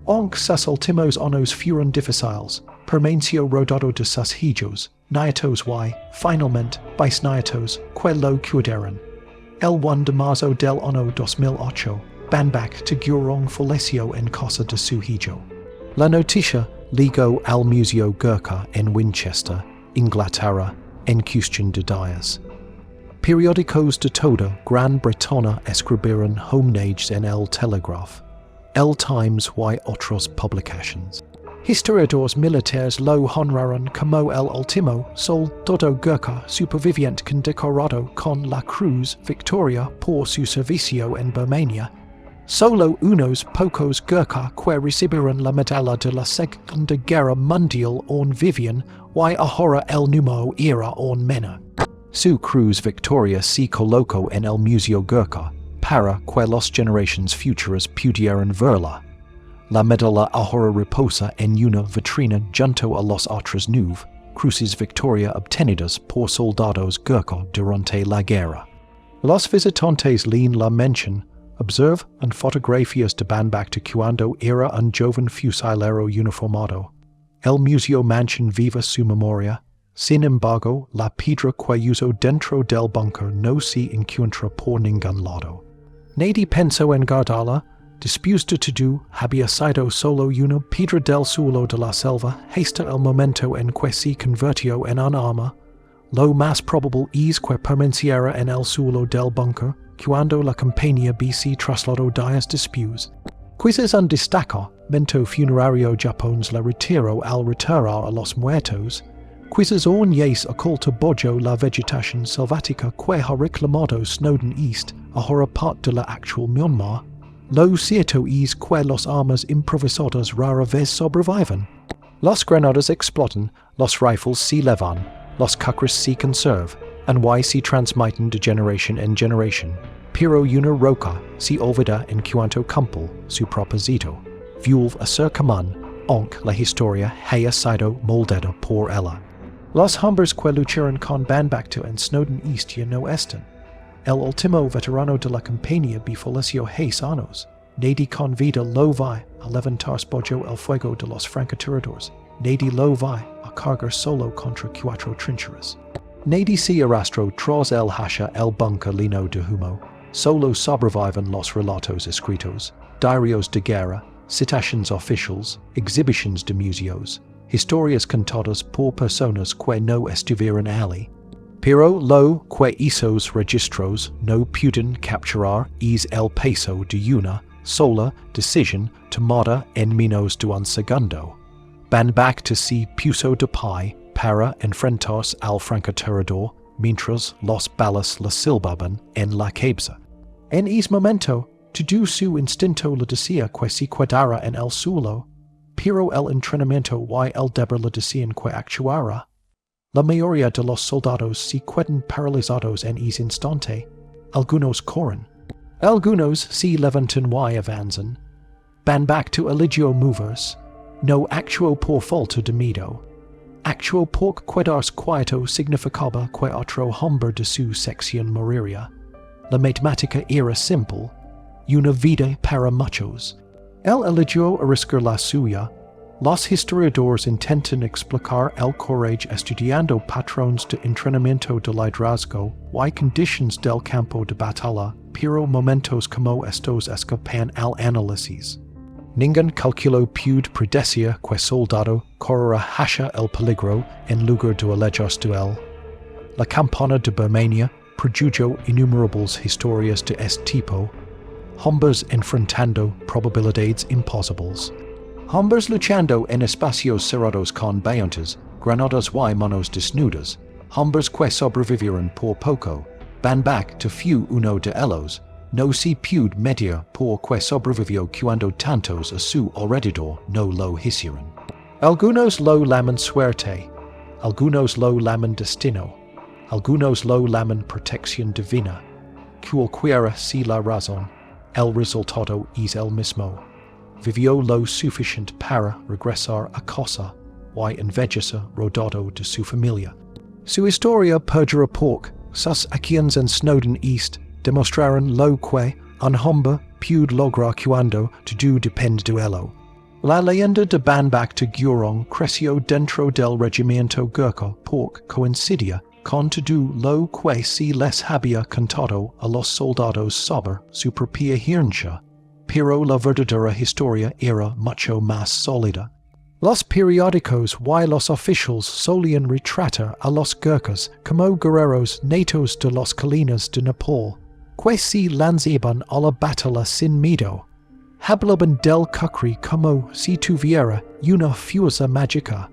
Aunque sus últimos años fueron difíciles, permaneció rodeado de sus hijos, nietos y, finalmente, bisnietos que lo cuidaron. El 1 de marzo del año 2008, Banbacto falleció en casa de su hijo. La noticia llegó al Museo Gurkha en Winchester, Inglaterra, en cuestión de días. Periódicos de toda Gran Bretaña escribieron homenajes en el Telegraph, el Times y otras publicaciones. Historiadores militares lo honraron como el último soldado Gurkha superviviente condecorado con la Cruz Victoria por su servicio en Birmania. Solo unos pocos Gurkha que recibieron la medalla de la Segunda Guerra Mundial aún vivían y ahora el número era aún menor. Su Cruz Victoria se colocó en el Museo Gurkha para que las generaciones futuras pudieran verla. La medalla ahora reposa en una vitrina junto a las otras 9 Cruces Victoria obtenidas por soldados Gurkha durante la guerra. Los visitantes leen la mención, observan fotografías de Banbacto cuando era un joven fusilero uniformado. El museo mantiene viva su memoria. Sin embargo, la piedra que usó dentro del búnker no se encuentra por ningún lado. Nadie pensó en guardarla. Después de todo, había sido solo una piedra del suelo de la selva hasta el momento en que se convirtió en un arma. Lo más probable es que permaneciera en el suelo del búnker cuando la compañía se trasladó días después. Quizás un destacamento funerario japonés la retiró al retirar a los muertos. Quizás aún es oculta bajo la vegetación selvática que ha reclamado Snowden East ahora parte de la actual Myanmar. Lo cierto es que las armas improvisadas rara vez sobreviven. Las granadas explotan, los rifles se levan, los kukris se conservan, y se transmiten de generación en generación. Pero una roca se olvida en cuanto cumple su propósito. Vuelve a ser común, aunque la historia haya sido moldada por ella. Los hombres que lucharon con Banbacto en Snowden East ya no están. El último veterano de la compañía falleció 6 años. Nadie con vida lo va a levantarse bajo el fuego de los francotiradores. Nadie lo va a cargar solo contra 4 trincheras. Nadie se arrastró tras el hacha el búnker lleno de humo. Solo sobreviven los relatos escritos, diarios de guerra, citaciones oficiales, exhibiciones de museos, historias contadas por personas que no estuvieron allí. Pero lo que esos registros no pudieron capturar es el peso de una sola decisión tomada en menos de un segundo. Banbacto se puso de pie para enfrentarse al francotirador mientras los balas le silbaban en la cabeza. En ese momento, todo su instinto le decía que se quedara en el suelo, pero el entrenamiento y el deber le decían que actuara. La mayoría de los soldados se quedan paralizados en ese instante. Algunos corren. Algunos se levantan y avanzan. Banbacto eligió moverse. No actuó por falta de miedo. Actuó porque quedarse quieto significaba que otro hombre de su sección moriría. La matemática era simple. Una vida para muchos. Él eligió arriesgar la suya. Los historiadores intentan explicar el coraje estudiando patrones de entrenamiento de liderazgo y condiciones del campo de batalla, pero momentos como estos escapan al análisis. Ningún cálculo puede predecir que soldado correrá hacia el peligro en lugar de alejarse de él. La campana de Birmania produjo innumerables historias de este tipo. hombres enfrentando probabilidades imposibles. Hombres luchando en espacios cerrados con bayonets, granadas y manos desnudas, hombres que sobrevivieron por poco, van back to few uno de ellos, no se puede medir por que sobrevivió cuando tantos a su alrededor no lo hicieron. Algunos lo llaman suerte, algunos lo llaman destino, algunos lo llaman protección divina. Cualquiera sea la razón, el resultado es el mismo. Vivió lo suficiente para regresar a casa, y envejece rodado de su familia. Su historia perdura porque sus acciones en Snowden East demostraron lo que un hombre puede lograr cuando todo depende de él. La leyenda de Banbak de Gurong creció dentro del regimiento Gurkha porque coincidía con todo lo que se les había contado a los soldados sobre su propia herencia, pero la verdadera historia era mucho más sólida. Los periódicos y los oficiales solían retratar a los Gurkhas como guerreros natos de las colinas de Nepal, que se lanzaban a la batalla sin miedo. Hablaban del Kukri como si tuviera una fuerza mágica.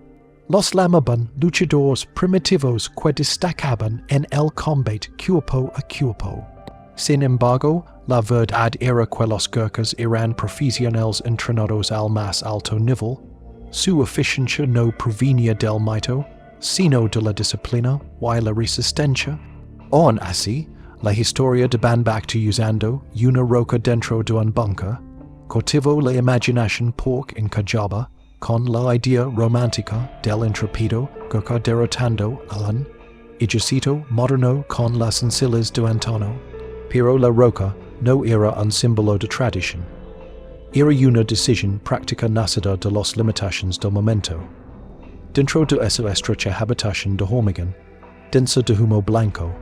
Los llamaban luchadores primitivos que destacaban en el combate cuerpo a cuerpo. Sin embargo, la verdad era que los Gurkhas eran profesionales entrenados al más alto nivel. Su eficiencia no provenía del mito, sino de la disciplina y la resistencia. Aun así, la historia de Banbak usando una roca dentro de un bunker cultivó la imaginación porque encajaba con la idea romántica del intrépido Gurkha derrotando a un ejército moderno con las sencillas de antaño. Pero la roca no era un símbolo de tradición. Era una decisión práctica nacida de las limitaciones del momento. Dentro de esa estrecha habitación de hormigón, densa de humo blanco,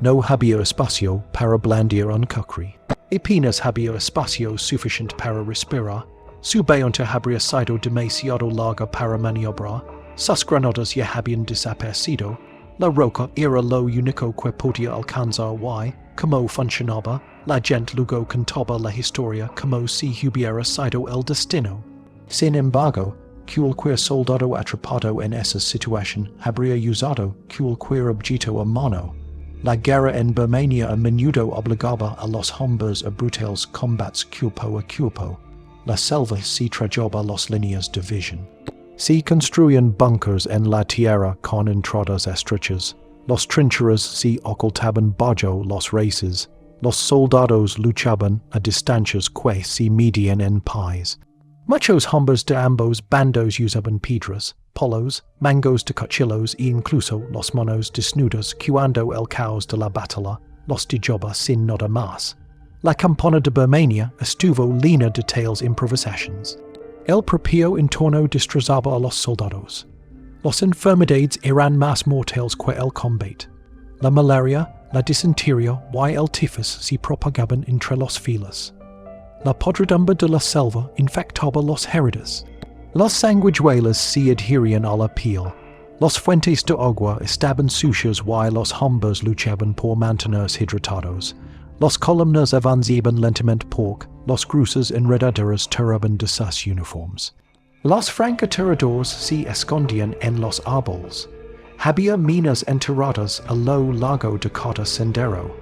no había espacio para blandir un kukri. Apenas había espacio suficiente para respirar. Su bayoneta habría sido demasiado larga para maniobrar. Sus granadas ya habían desaparecido. La roca era lo único que podía alcanzar y, como funcionaba, la gente luego contaba la historia como si hubiera sido el destino. Sin embargo, cualquier soldado atrapado en esa situación habría usado cualquier objeto a mano. La guerra en Birmania a menudo obligaba a los hombres a brutales combates cuerpo a cuerpo. La selva se tragaba las líneas de visión. Se construían bunkers en la tierra con entradas estrechas. Los trincheras se ocultaban bajo los raíces. Los soldados luchaban a distancias que se medían en pies. Muchos hombres de ambos bandos usaban piedras, palos, mangos de cuchillos e incluso los manos desnudas cuando el caos de la batalla los dejaba sin nada más. La campana de Birmania estuvo llena de tales improvisations. El propio entorno destrozaba a los soldados. Las enfermedades eran más mortales que el combate. La malaria, la disentería y el tifus se propagaban entre los filas. La podredumbre de la selva infectaba los heridos. Las sanguijuelas se adherían a la piel. Las fuentes de agua estaban sucias y los hombres luchaban por mantenerse hidratados. Las columnas avanzaban lentamente porque los cruces enredaderas tiraban de sus uniformes. Los francotiradores se escondían en los árboles. Había minas enterradas a lo largo de cada sendero.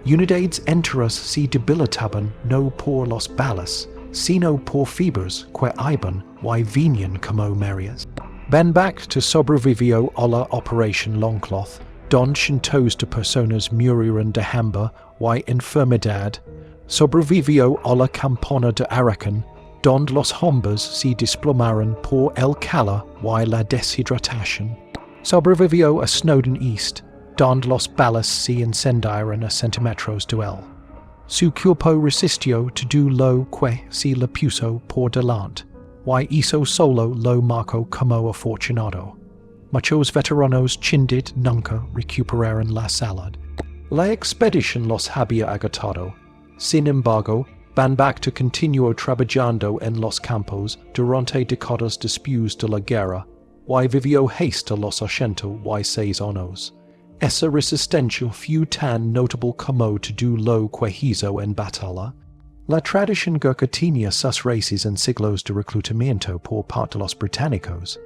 Unidades enteras se debilitaban no por los balas, sino por fibras que iban y venían como marias. Banbak sobrevivió a la Operación Longcloth, donde cientos de personas murieron de hambre y enfermedad. Sobrevivió a la campana de Arakan, donde los hombres se desplomaron por el calor y la deshidratación. Sobrevivió a Snowden East, donde los balas se incendiaron a centímetros de él. Su cuerpo resistió todo lo que se le puso por delante, y hizo solo lo marcó como afortunado. Muchos veteranos chindit nunca recuperaron la salud. La expedición los había agotado. Sin embargo, Banbak continuó trabajando en los campos durante décadas después de la guerra, y vivió hasta los 86 años. Esa resistencia fue tan notable como todo lo que hizo en batalla. La tradición Gurkha tenía sus raíces en siglos de reclutamiento por parte de los británicos.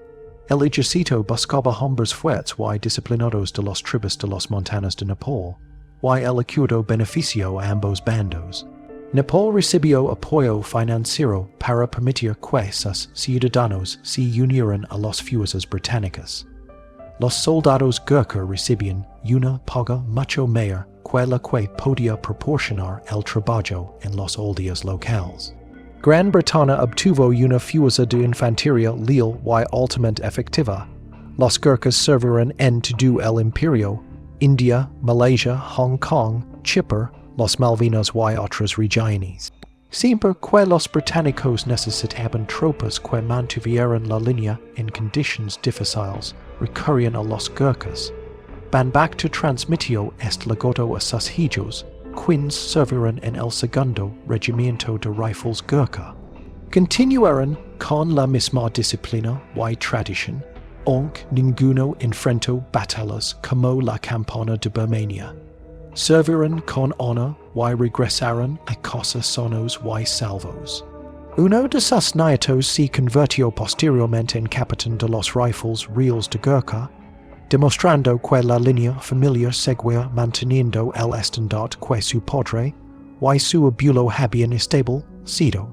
El ejército buscaba hombres fuertes y disciplinados de los tribus de los montanos de Nepal, y el acuerdo benefició a ambos bandos. Nepal recibió apoyo financiero para permitir que sus ciudadanos se unieran a las fuerzas británicas. Los soldados Gurkha recibían una paga mucho mayor que la que podía proporcionar el trabajo en las aldeas locales. Gran Bretaña obtuvo una fuerza de infantería leal y altamente efectiva. Los Gurkhas sirvieron en todo el imperio, India, Malaysia, Hong Kong, Chipre, las Malvinas y otras regiones. Siempre que los británicos necesitaban tropas que mantuvieran la línea en condiciones difíciles, recurrían a los Gurkhas. Banbacta transmitió este legado a sus hijos, quienes sirvieron en el segundo regimiento de rifles Gurkha. Continuaron con la misma disciplina y tradición, aunque ninguno enfrentó batallas como la campaña de Birmania. Sirvieron con honor y regresaron a casa sanos y salvos. Uno de sus nietos se convirtió posteriormente en capitán de los rifles reales de Gurkha, demostrando que la línea familiar seguía manteniendo el estandarte que su padre y su abuelo habían establecido.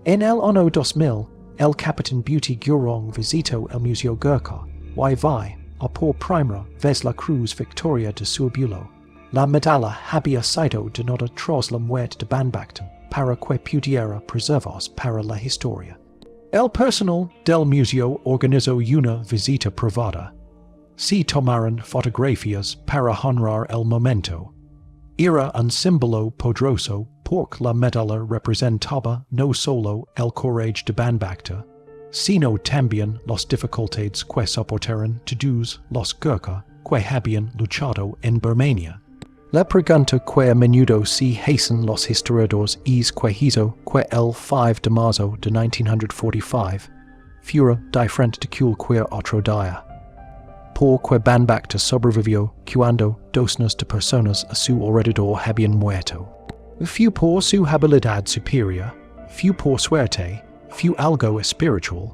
En el año 2000, el capitán Beauty Gurung visitó el Museo Gurkha y vi, a por primera vez la cruz Victoria de su abuelo. La medalla había sido donada tras la muerte de Banbacta para que pudiera preservarse para la historia. El personal del museo organizó una visita privada. Se tomaron fotografías para honrar el momento. Era un símbolo poderoso porque la medalla representaba no solo el coraje de Banbacta, sino también las dificultades que soportaron todos los Gurkha que habían luchado en Birmania. La pregunta que a menudo se hacen los historiadores es que hizo que el 5 de marzo de 1945 fuera diferente de cualquier otro día. Porque Banbacta sobrevivió cuando docenas de personas a su alrededor habían muerto. Fue por su habilidad superior, fue por suerte, fue algo espiritual,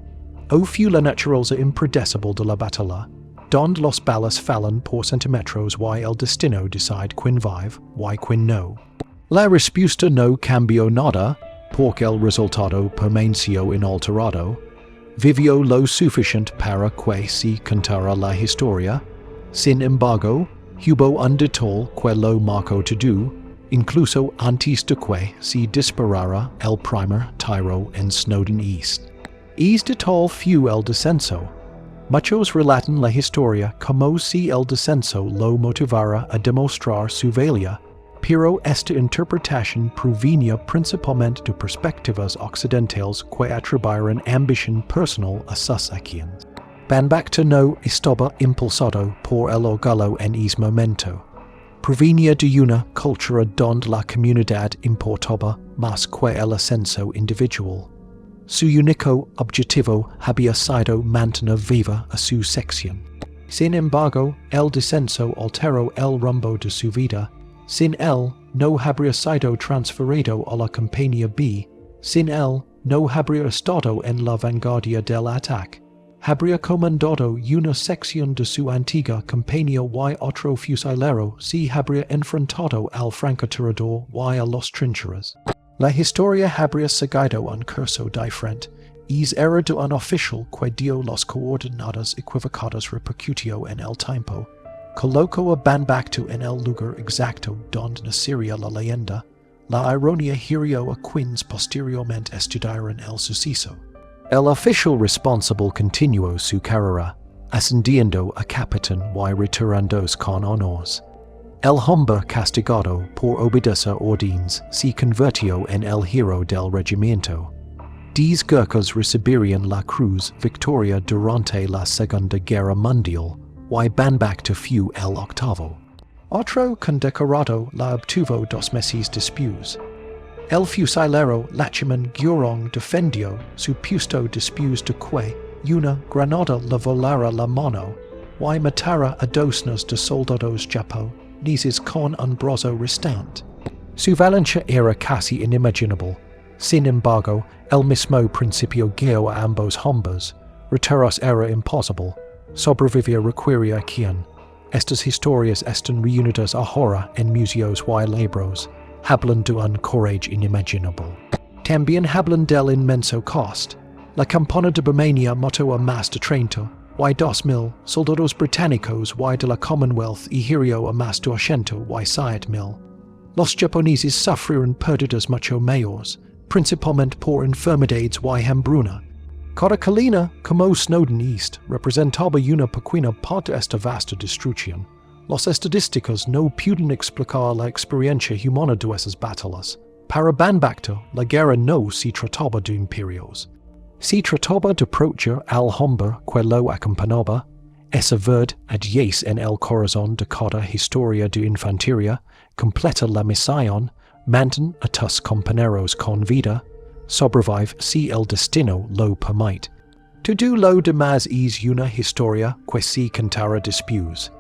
o fue la naturaleza impredecible de la batalla, donde los balas fallan por centímetros y el destino decide quién vive y quién no. La respuesta no cambió nada, porque el resultado permaneció inalterado. Vivió lo suficiente para que se contara la historia. Sin embargo, hubo un detalle que lo marcó todo, incluso antes de que se disparara el primer tiro en Snowdon East. Este detalle fue el descenso. Muchos relatan la historia como si el descenso lo motivara a demostrar su valía, pero esta interpretación provenía principalmente de perspectivas occidentales que atribuyeron ambición personal a sus acciones. Banbacta no estaba impulsado por el orgullo en ese momento. Provenía de una cultura donde la comunidad importaba más que el ascenso individual. Su único objetivo había sido mantener viva a su sección. Sin embargo, el descenso alteró el rumbo de su vida. Sin él, no habría sido transferido a la Compañía B. Sin él, no habría estado en la vanguardia del ataque. Habría comandado una sección de su antigua compañía y otro fusilero se habría enfrentado al francotirador y a los trincheras. La historia habría seguido un curso diferente. Era de un oficial que dio las coordenadas equivocadas repercutió en el tiempo. Colocó a Banbacta en el lugar exacto donde nacería la leyenda. La ironía hirió a quienes posteriormente estudiaron el suceso. El oficial responsable continuó su carrera, ascendiendo a capitán y retirándose con honores. El hombre castigado por obedecer órdenes se convirtió en el héroe del regimiento. 10 Gurkhas recibirían la Cruz Victoria durante la Segunda Guerra Mundial y Banbacta fue el octavo. Otro condecorado la obtuvo 2 meses después. El fusilero Lacheman Gurung defendió su puesto después de que una granada le volara la mano y matara a docenas de soldados japoneses con un brazo restante. Su Valencia era casi inimaginable. Sin embargo, el mismo principio guió a ambos hombres. Reteros era imposible. Sobrevivir requiría quien. Estas historias están reunidas ahora en museos y libros. Hablan de un courage inimaginable. También hablan del inmenso cost. La campana de Birmania mató a más de 30 y 2,000 soldados británicos y de la Commonwealth y hirió a más de 80 y 7,000. Los japoneses sufrieron pérdidas mucho mayores, principalmente por enfermedades y hambruna. Cada colina, como Snowden East, representaba una pequeña parte de esta vasta destrucción. Los estadísticos no pueden explicar la experiencia humana de esas batallas. Para Banbacta, la guerra no se trataba de imperios. Se trataba de proteger al hombre que lo acompañaba. Esa verdad yace en el corazón de cada historia de infantería, completa la misión, mantén a tus compañeros con vida, sobrevive si el destino lo permite. Todo lo demás es una historia que se contará después.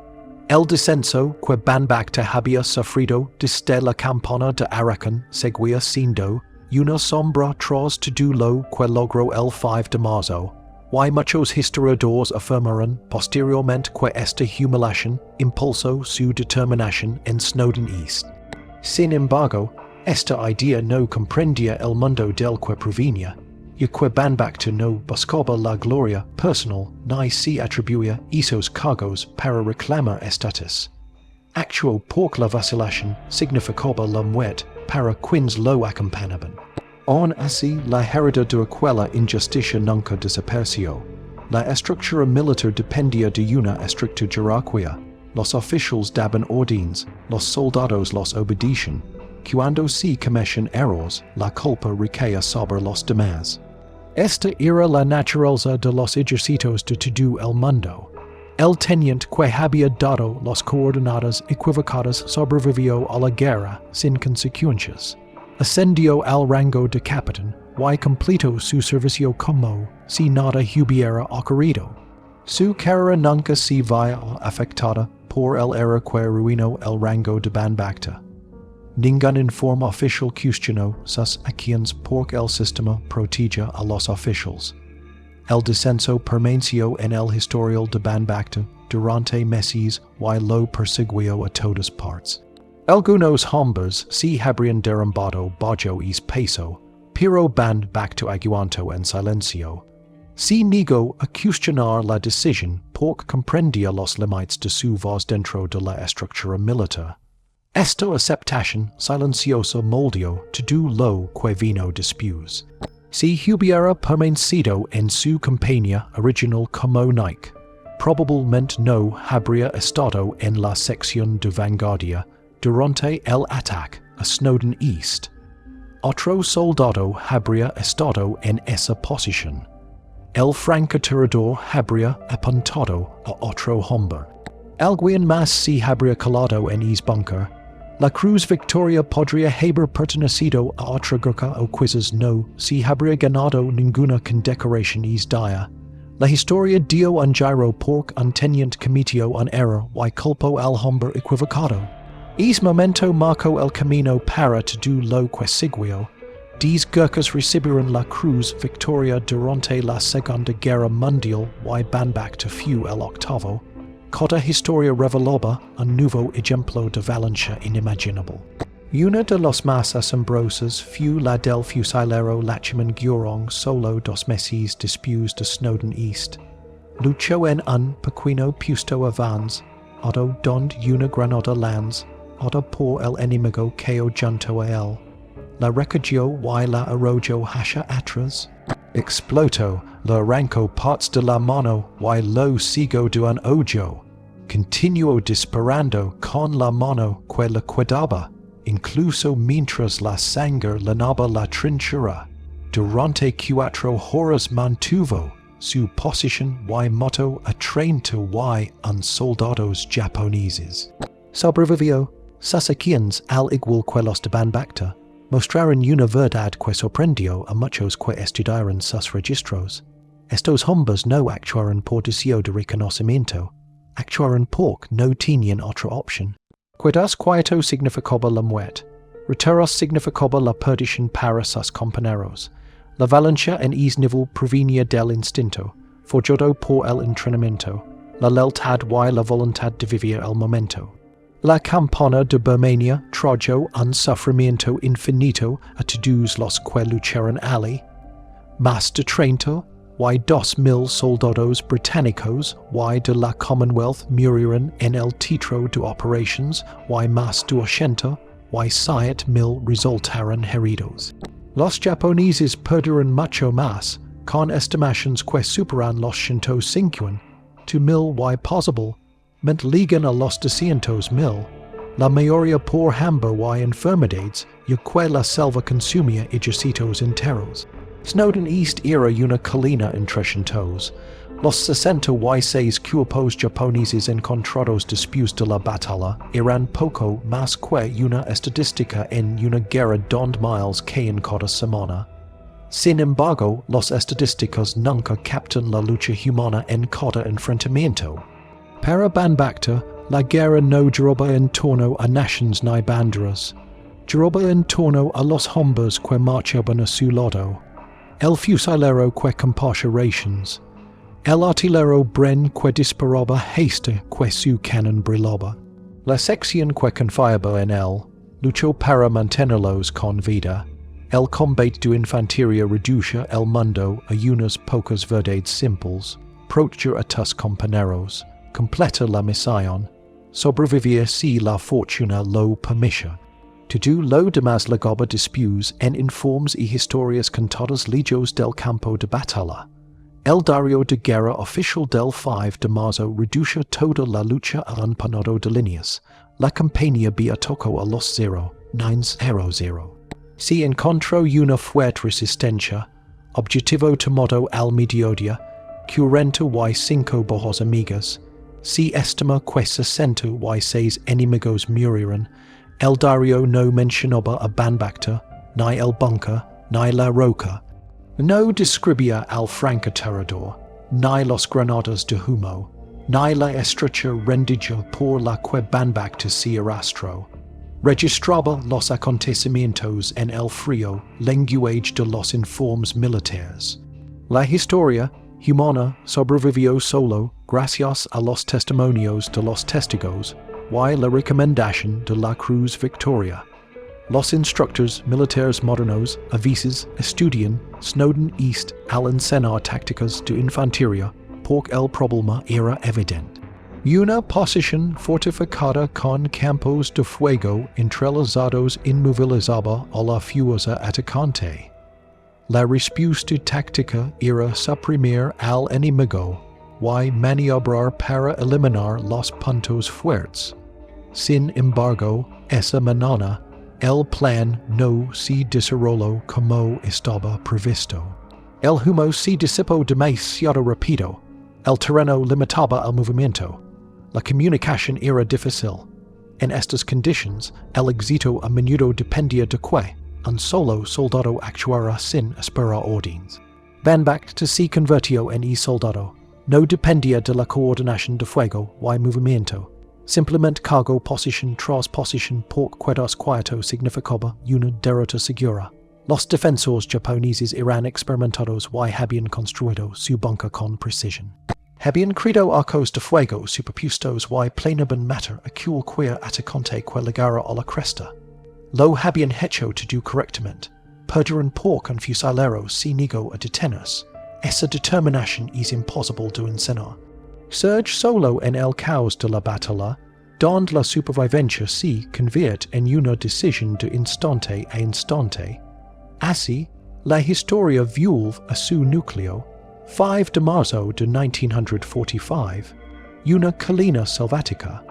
El descenso que Banbacta había sufrido desde la campana de Arakan seguía siendo una sombra tras todo lo que logró el 5 de marzo. Y muchos historiadores afirmaron posteriormente que esta humiliación impulsó su determinación en Snowden East. Sin embargo, esta idea no comprendía el mundo del que provenía, y que Banbacta no buscaba la gloria personal ni se atribuía esos cargos para reclamar estatus. Actuó por la vacilación significaba la muerte para quienes lo acompañaban. Aún así, la herida de aquella injusticia nunca desapareció. La estructura militar dependía de una estricta jerarquía. Los oficiales daban órdenes, los soldados los obedecían. Cuando se cometen errores, la culpa recaía sobre los demás. Esta era la naturaleza de los ejércitos de todo el mundo. El teniente que había dado las coordenadas equivocadas sobrevivió a la guerra sin consecuencias. Ascendió al rango de capitán y completó su servicio como si nada hubiera ocurrido. Su carrera nunca se vio afectada por el error que arruinó el rango de Banbacta. Ningún informe oficial cuestionó sus acciones porque el sistema protege a los oficiales. El descenso permaneció en el historial de Banbacta durante meses y lo persiguió a todas partes. Algunos hombres se habrían derrumbado bajo y peso, pero Banbacta aguantó en silencio. Se negó a cuestionar la decisión porque comprendía los límites de su voz dentro de la estructura militar. Esta aceptación silenciosa moldeó todo lo que vino después. Si hubiera permanecido en su campaña original como Nike, probablemente no habría estado en la sección de vanguardia durante el ataque a Snowden East. Otro soldado habría estado en esa posición. El francotirador habría apuntado a otro hombre. Alguien más se habría colado en ese búnker. La Cruz Victoria podría haber pertenecido a otra guerra o quizás no se habría ganado ninguna condecoración ese día. La historia dio un giro porque un teniente cometió un error y culpó al hombre equivocado. Ese momento marcó el camino para todo lo que siguió. 10 guerras recibieron la Cruz Victoria durante la Segunda Guerra Mundial y Banbacta fue el octavo. Cada historia revelaba un nuevo ejemplo de valencia inimaginable. Una de las más asombrosas fue la del fusilero Lachman Gurong solo 2 meses después de Snowden East. Luchó en un pequeño puesto avance, odo donde una granada lanza, odo por el enemigo que junto a él. La recogió y la arrojó hacia atrás. Explotó, le arrancó partes de la mano y lo cegó de un ojo. Continuó disparando con la mano que le quedaba, incluso mientras la sangre llenaba la trinchera. Durante 4 horas mantuvo su posición y mató a 30 y un soldados japoneses. Sobrevivió. Sus acciones, al igual que los de Banbacta, mostraron una verdad que sorprendió a muchos que estudiaron sus registros. Estos hombres no actuaron por deseo de reconocimiento, actuaron porque no tenían otra opción. Quedarse quieto significaba la muerte. Reteros significoba la perdition para sus compañeros. La valencia en is nivel provenia del instinto, forjado por el entrenamiento, la lealtad y la voluntad de vivir el momento. La campana de Birmania trajo un sufrimiento infinito a todos los que lucharon allí. Más de 30 y 2,000 soldados británicos y de la Commonwealth murieron en el teatro de operations y más de 80 y 7,000 resultaron heridos. Los japoneses perdieron mucho más, con estimations que superan los 150 to 1,000 y possible, ment ligan a los 200,000, la mayoría por hambre y enfermedades, y que la selva consumía ejércitos enteros. Snowden East era una colina en 300. Los 66 cuerpos japoneses encontrados después de la batalla eran poco más que una estadística en una guerra donde miles caen cada semana. Sin embargo, los estadísticos nunca captan la lucha humana en cada enfrentamiento. Para Banbacta, la guerra no giraba en torno a nations ni banderas. Giraba en torno a los hombres que marchaban a su lado. El fusilero que compartía rations. El artillero Bren que disparaba esta que su canon brillaba. La sección que confiaba en él luchó para mantenerlos con vida. El combate de infantería reduce el mundo a unas pocas verdades simples. Proteger a tus compañeros. Completa la misión. Sobrevivir si la fortuna lo permite. Todo lo demás legaba después en informes y historias contadas lejos del campo de batalla. El diario de guerra oficial del 5 de marzo reduce toda la lucha al un panado de líneas. La campaña via tocó a los 900. Si encontró una fuerte resistencia, objetivo tomado al mediodía, 45 bajos amigas, si estima que 66 enemigos murieron, el diario no mencionaba a Banbacta, ni el bunker, ni la roca. No describía al francotirador, ni los granadas de humo, ni la estrecha rendija por la que Banbacta se arrastró. Registraba los acontecimientos en el frío lenguaje de los informes militares. La historia humana sobrevivió solo gracias a los testimonios de los testigos y la recomendación de la Cruz Victoria. Los instructores militares modernos a veces estudian Snowden East al enseñar tácticas de infantería porque el problema era evidente. Una posición fortificada con campos de fuego entrelazados inmovilizaba a la fuerza atacante. La respuesta táctica era suprimir al enemigo y maniobrar para eliminar los puntos fuertes. Sin embargo, esa mañana, el plan no se desarrolló como estaba previsto. El humo se disipó demasiado rápido. El terreno limitaba el movimiento. La comunicación era difícil. En estas condiciones, el éxito a menudo dependía de que un solo soldado actuara sin esperar órdenes. Banbacta se convirtió en soldado. No dependía de la coordinación de fuego y movimiento. Simplemente cargo posición tras posición porque desquieto significaba una derrota segura. Los defensores japoneses eran experimentados y habían construido su bunker con precisión. Habían creado arcos de fuego superpuestos y planeaban matar a cualquier atacante que llegara a la cresta. Lo habían hecho todo correctamente. Perdieron porque un fusilero se negó a detenerse. Esa determinación es imposible de enseñar. Surge solo en el caos de la batalla, donde la supervivencia se convierte en una decisión de instante a instante. Así, la historia vuelve a su núcleo, 5 de marzo de 1945, una colina selvática,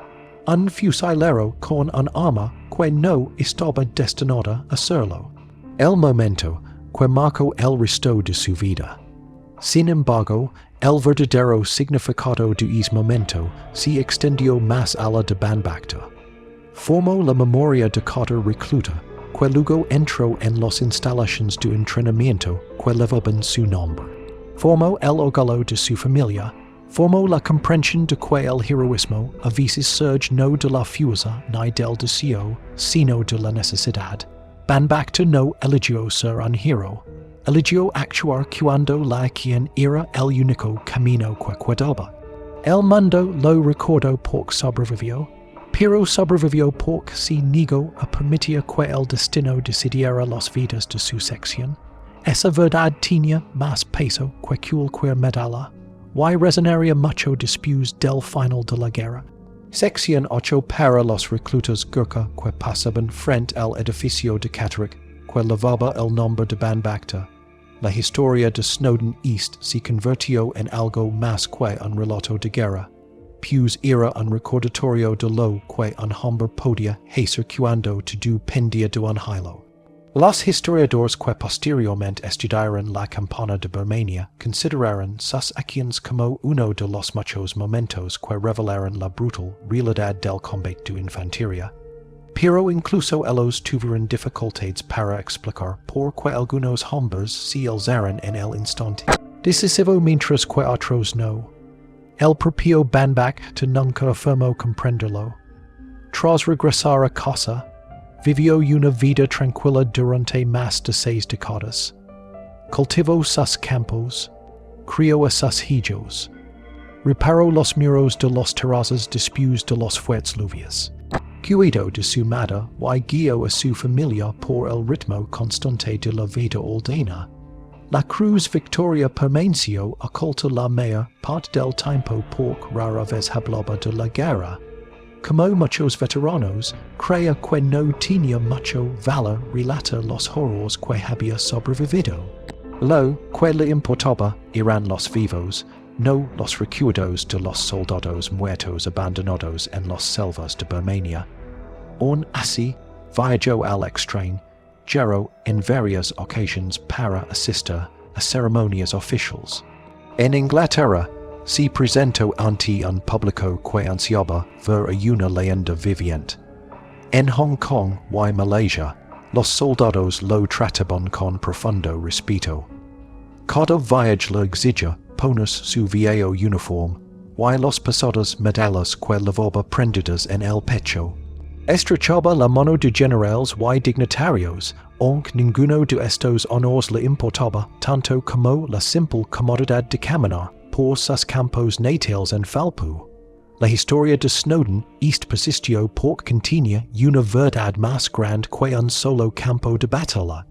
un fusilero con un arma que no estaba destinada a serlo, el momento que marcó el resto de su vida. Sin embargo, el verdadero significado de ese momento se extendió más allá de Banbacta. Formó la memoria de cada recluta, que luego entró en las instalaciones de entrenamiento que llevaban su nombre. Formó el orgullo de su familia, Formo la comprensión de que el heroísmo a veces surge no de la fuerza ni del deseo, sino de la necesidad. Banbacta no eligió ser un hero. Eligió actuar cuando la quien era el único camino que quedaba. El mundo lo recordó porque sobrevivió, pero sobrevivió porque se negó a permitir que el destino decidiera las vidas de su sección. Esa verdad tenía más peso que cualquier medalla. Y resonaría mucho después del final de la guerra. Sección 8 para los reclutas Gurkha que pasaban frente al edificio de Catterick que llevaba el nombre de Banbacta. La historia de Snowden East se convirtió en algo más que un relato de guerra, pues era un recordatorio de lo que un hombre podía hacer cuando todo pendía de un hilo. Los historiadores que posteriormente estudiaron la campaña de Birmania consideraron sus acciones como uno de los muchos momentos que revelaron la brutal realidad del combate de infantería. Pero incluso ellos tuvieron dificultades para explicar por qué algunos hombres se alzaron en el instante decisivo mientras que otros no. El propio Banbacta nunca afirmó comprenderlo. Tras regresar a casa, vivió una vida tranquila durante más de 6 décadas. Cultivó sus campos, crió a sus hijos, reparó los muros de los terrazas después de los fuertes lluvias. Cuidó de su madre y guió a su familia por el ritmo constante de la vida aldea. La Cruz Victoria permaneció oculta la mayor parte del tiempo porque rara vez hablaba de la guerra. Como muchos veteranos, creía que no tenía mucho valor relatar los horrores que había sobrevivido. Lo que le importaba eran los vivos, no los recuerdos de los soldados muertos abandonados en las selvas de Birmania. Aun así, viajó al extremo, en varias ocasiones para asistir a ceremonias oficiales. En Inglaterra, se presentó ante un público que ansiaba ver a una leyenda viviente. En Hong Kong y Malaysia, los soldados lo trataban con profundo respeto. Cada viaje le exigía ponerse su viejo uniforme y las pesadas medallas que llevaba prendidas en el pecho. Estrechaba la mano de generales y dignatarios, aunque ninguno de estos honores le importaba tanto como la simple comodidad de caminar por sus campos natales en Falpu. La historia de Snowden East persistió porque contenía una verdad más grande que un solo campo de batalla.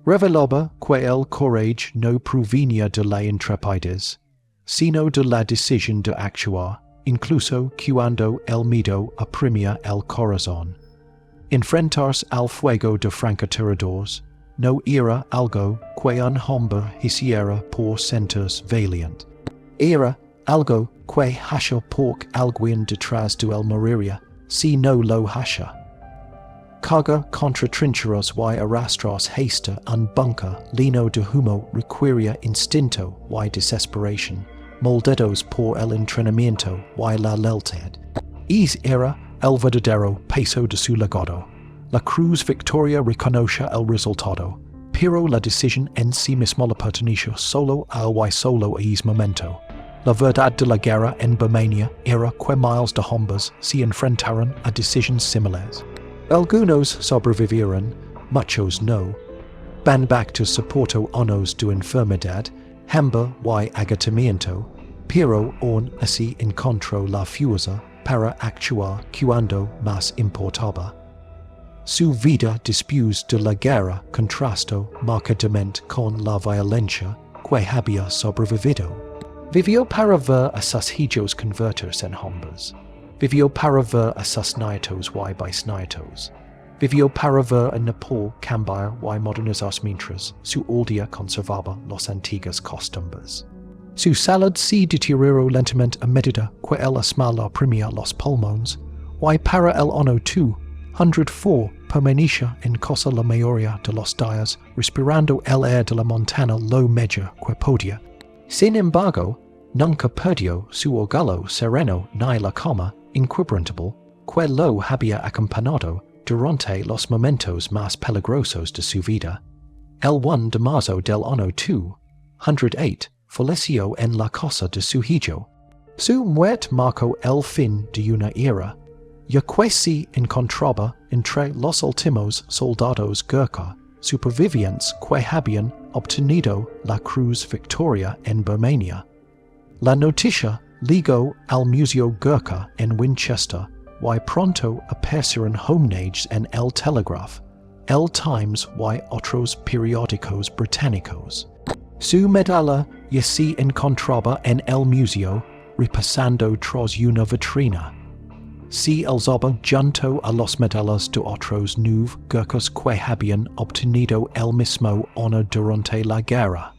Revelaba que el coraje no provenía de la intrepidez, sino de la decisión de actuar, incluso cuando el miedo oprimía el corazón. Enfrentarse al fuego de francotiradores no era algo que un hombre hiciera por sentirse valiente. Era algo que hacía porque alguien detrás de él moriría, si no lo hacía. Cargar contra trincheras y arrastras hasta un búnker lleno de humo requería instinto y desesperación, moldeados por el entrenamiento y la lealtad. Ese era el verdadero peso de su legado. La Cruz Victoria reconoce el resultado, pero la decisión en sí misma le pertenece solo y solo a ese momento. La verdad de la guerra en Birmania era que miles de hombres se enfrentaron a decisiones similares. Algunos sobrevivieron, muchos no. Banbacta soportó años de enfermedad, hambre y agotamiento, pero aún así encontró la fuerza para actuar cuando más importaba. Su vida después de la guerra contrastó marcadamente con la violencia que había sobrevivido. Vivió para ver a sus hijos convertirse en hombres. Vivió para ver a sus nietos y bisnietos. Vivió para ver a Nepal cambiar y modernizarse mientras su aldea conservaba las antiguas costumbres. Su salud se deterioró lentamente a medida que el asma le oprimía los pulmones, y para el año 204 permanecía en casa la mayoría de los días respirando el aire de la montana lo mejor que podía. Sin embargo, nunca perdió su orgullo sereno ni la calma inquebrantable que lo había acompañado durante los momentos más peligrosos de su vida. El 1 de marzo del año 208 falleció en la casa de su hijo. Su muet Marco el fin de una era, yaquesi encontraba entre los últimos soldados Gurkha, supervivientes que habían obtenido la Cruz Victoria en Birmania. La noticia llegó al Museo Gurkha en Winchester, y pronto aparecieron homenages en el Telegraph, el Times y otros periódicos británicos. Su medalla ya se encontraba en el museo, repasando tras una vitrina. Se alzaba junto a los medallas de otros 9 Gurkhas que habían obtenido el mismo honor durante la guerra.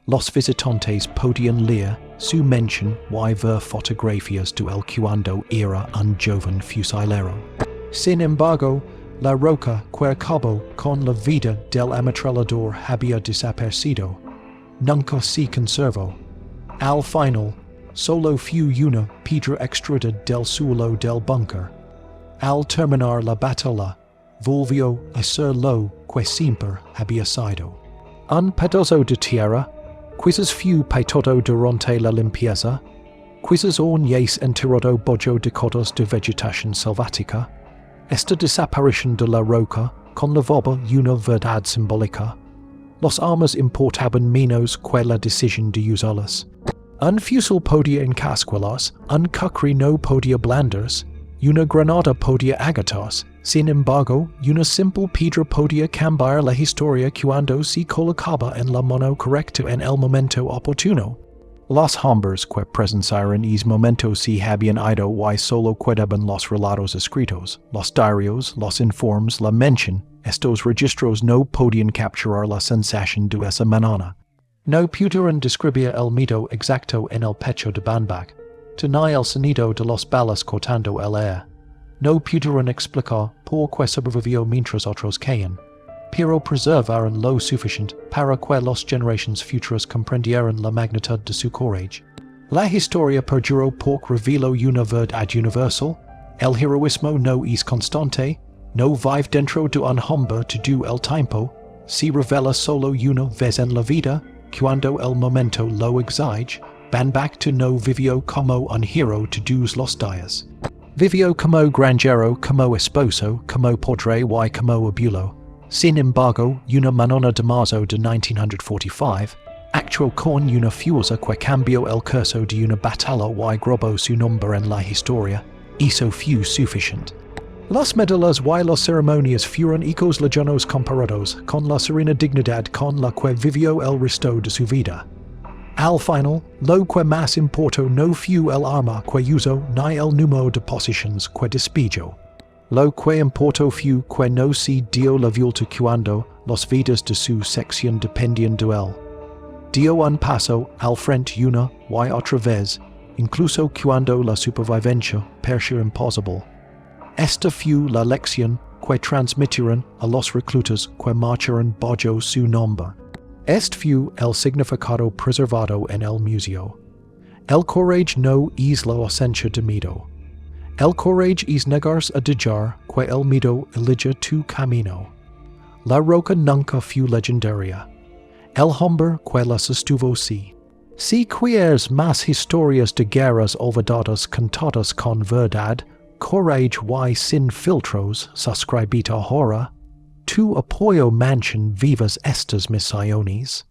Los visitantes podían leer su mención y ver fotografías de él cuando era un joven fusilero. Sin embargo, la roca que acabó con la vida del ametrallador había desaparecido. Nunca se conservó. Al final, solo fue una piedra extraída del suelo del búnker. Al terminar la batalla, volvió a ser lo que siempre había sido. Un pedazo de tierra. Quizás fue peitado durante la limpieza, quizás aún es enterrado bajo décadas de vegetación selvática. Esta desaparición de la roca conllevaba una verdad simbólica. Las armas importaban menos que la decisión de usarlas. Un fusil podía encasquelarlas, un cucri no podía blandarse, una granada podía agatarse. Sin embargo, una simple piedra podía cambiar la historia cuando se colocaba en la mano correcta en el momento oportuno. Los hombres que presenciaron ese momento se habían ido y solo quedaban los relatos escritos, los diarios, los informes, la mención. Estos registros no podían capturar la sensación de esa mañana. No pudieron describir el miedo exacto en el pecho de Banbach, ni el sonido de las balas cortando el aire. No pudieron explicar por qué sobrevivió mientras otros caían, pero preservaron lo suficiente para que las generaciones futuras comprendieran la magnitud de su coraje. La historia perduró porque reveló una verdad universal. El heroísmo no es constante, no vive dentro de un hombre todo el tiempo, se revela solo una vez en la vida, cuando el momento lo exige. Banbach no vivió como un hero todos los días. Vivió como granjero, como esposo, como padre y como abuelo. Sin embargo, una mañana de marzo de 1945, actuó con una fuerza que cambió el curso de una batalla y grabó su nombre en la historia. Eso fue suficiente. Las medallas y las ceremonias fueron ecos lejanos comparados con la serena dignidad con la que vivió el resto de su vida. Al final, lo que más importó no fue el arma que usó ni el número de posiciones que despejó. Lo que importó fue que no se dio la vuelta cuando las vidas de su sección dependían de él. Dio un paso al frente una y otra vez, incluso cuando la supervivencia parecía imposible. Esta fue la lección que transmitieron a los reclutas que marcharon bajo su nombre. Este fue el significado preservado en el museo. El coraje no es la ausencia de miedo. El coraje es negarse a dejar que el miedo elige tu camino. La roca nunca fue legendaria. El hombre que la sostuvo sí. Si quieres más historias de guerras olvidadas contadas con verdad, coraje y sin filtros, suscríbete ahora. Tu apoyo manchen vivas estas misiones.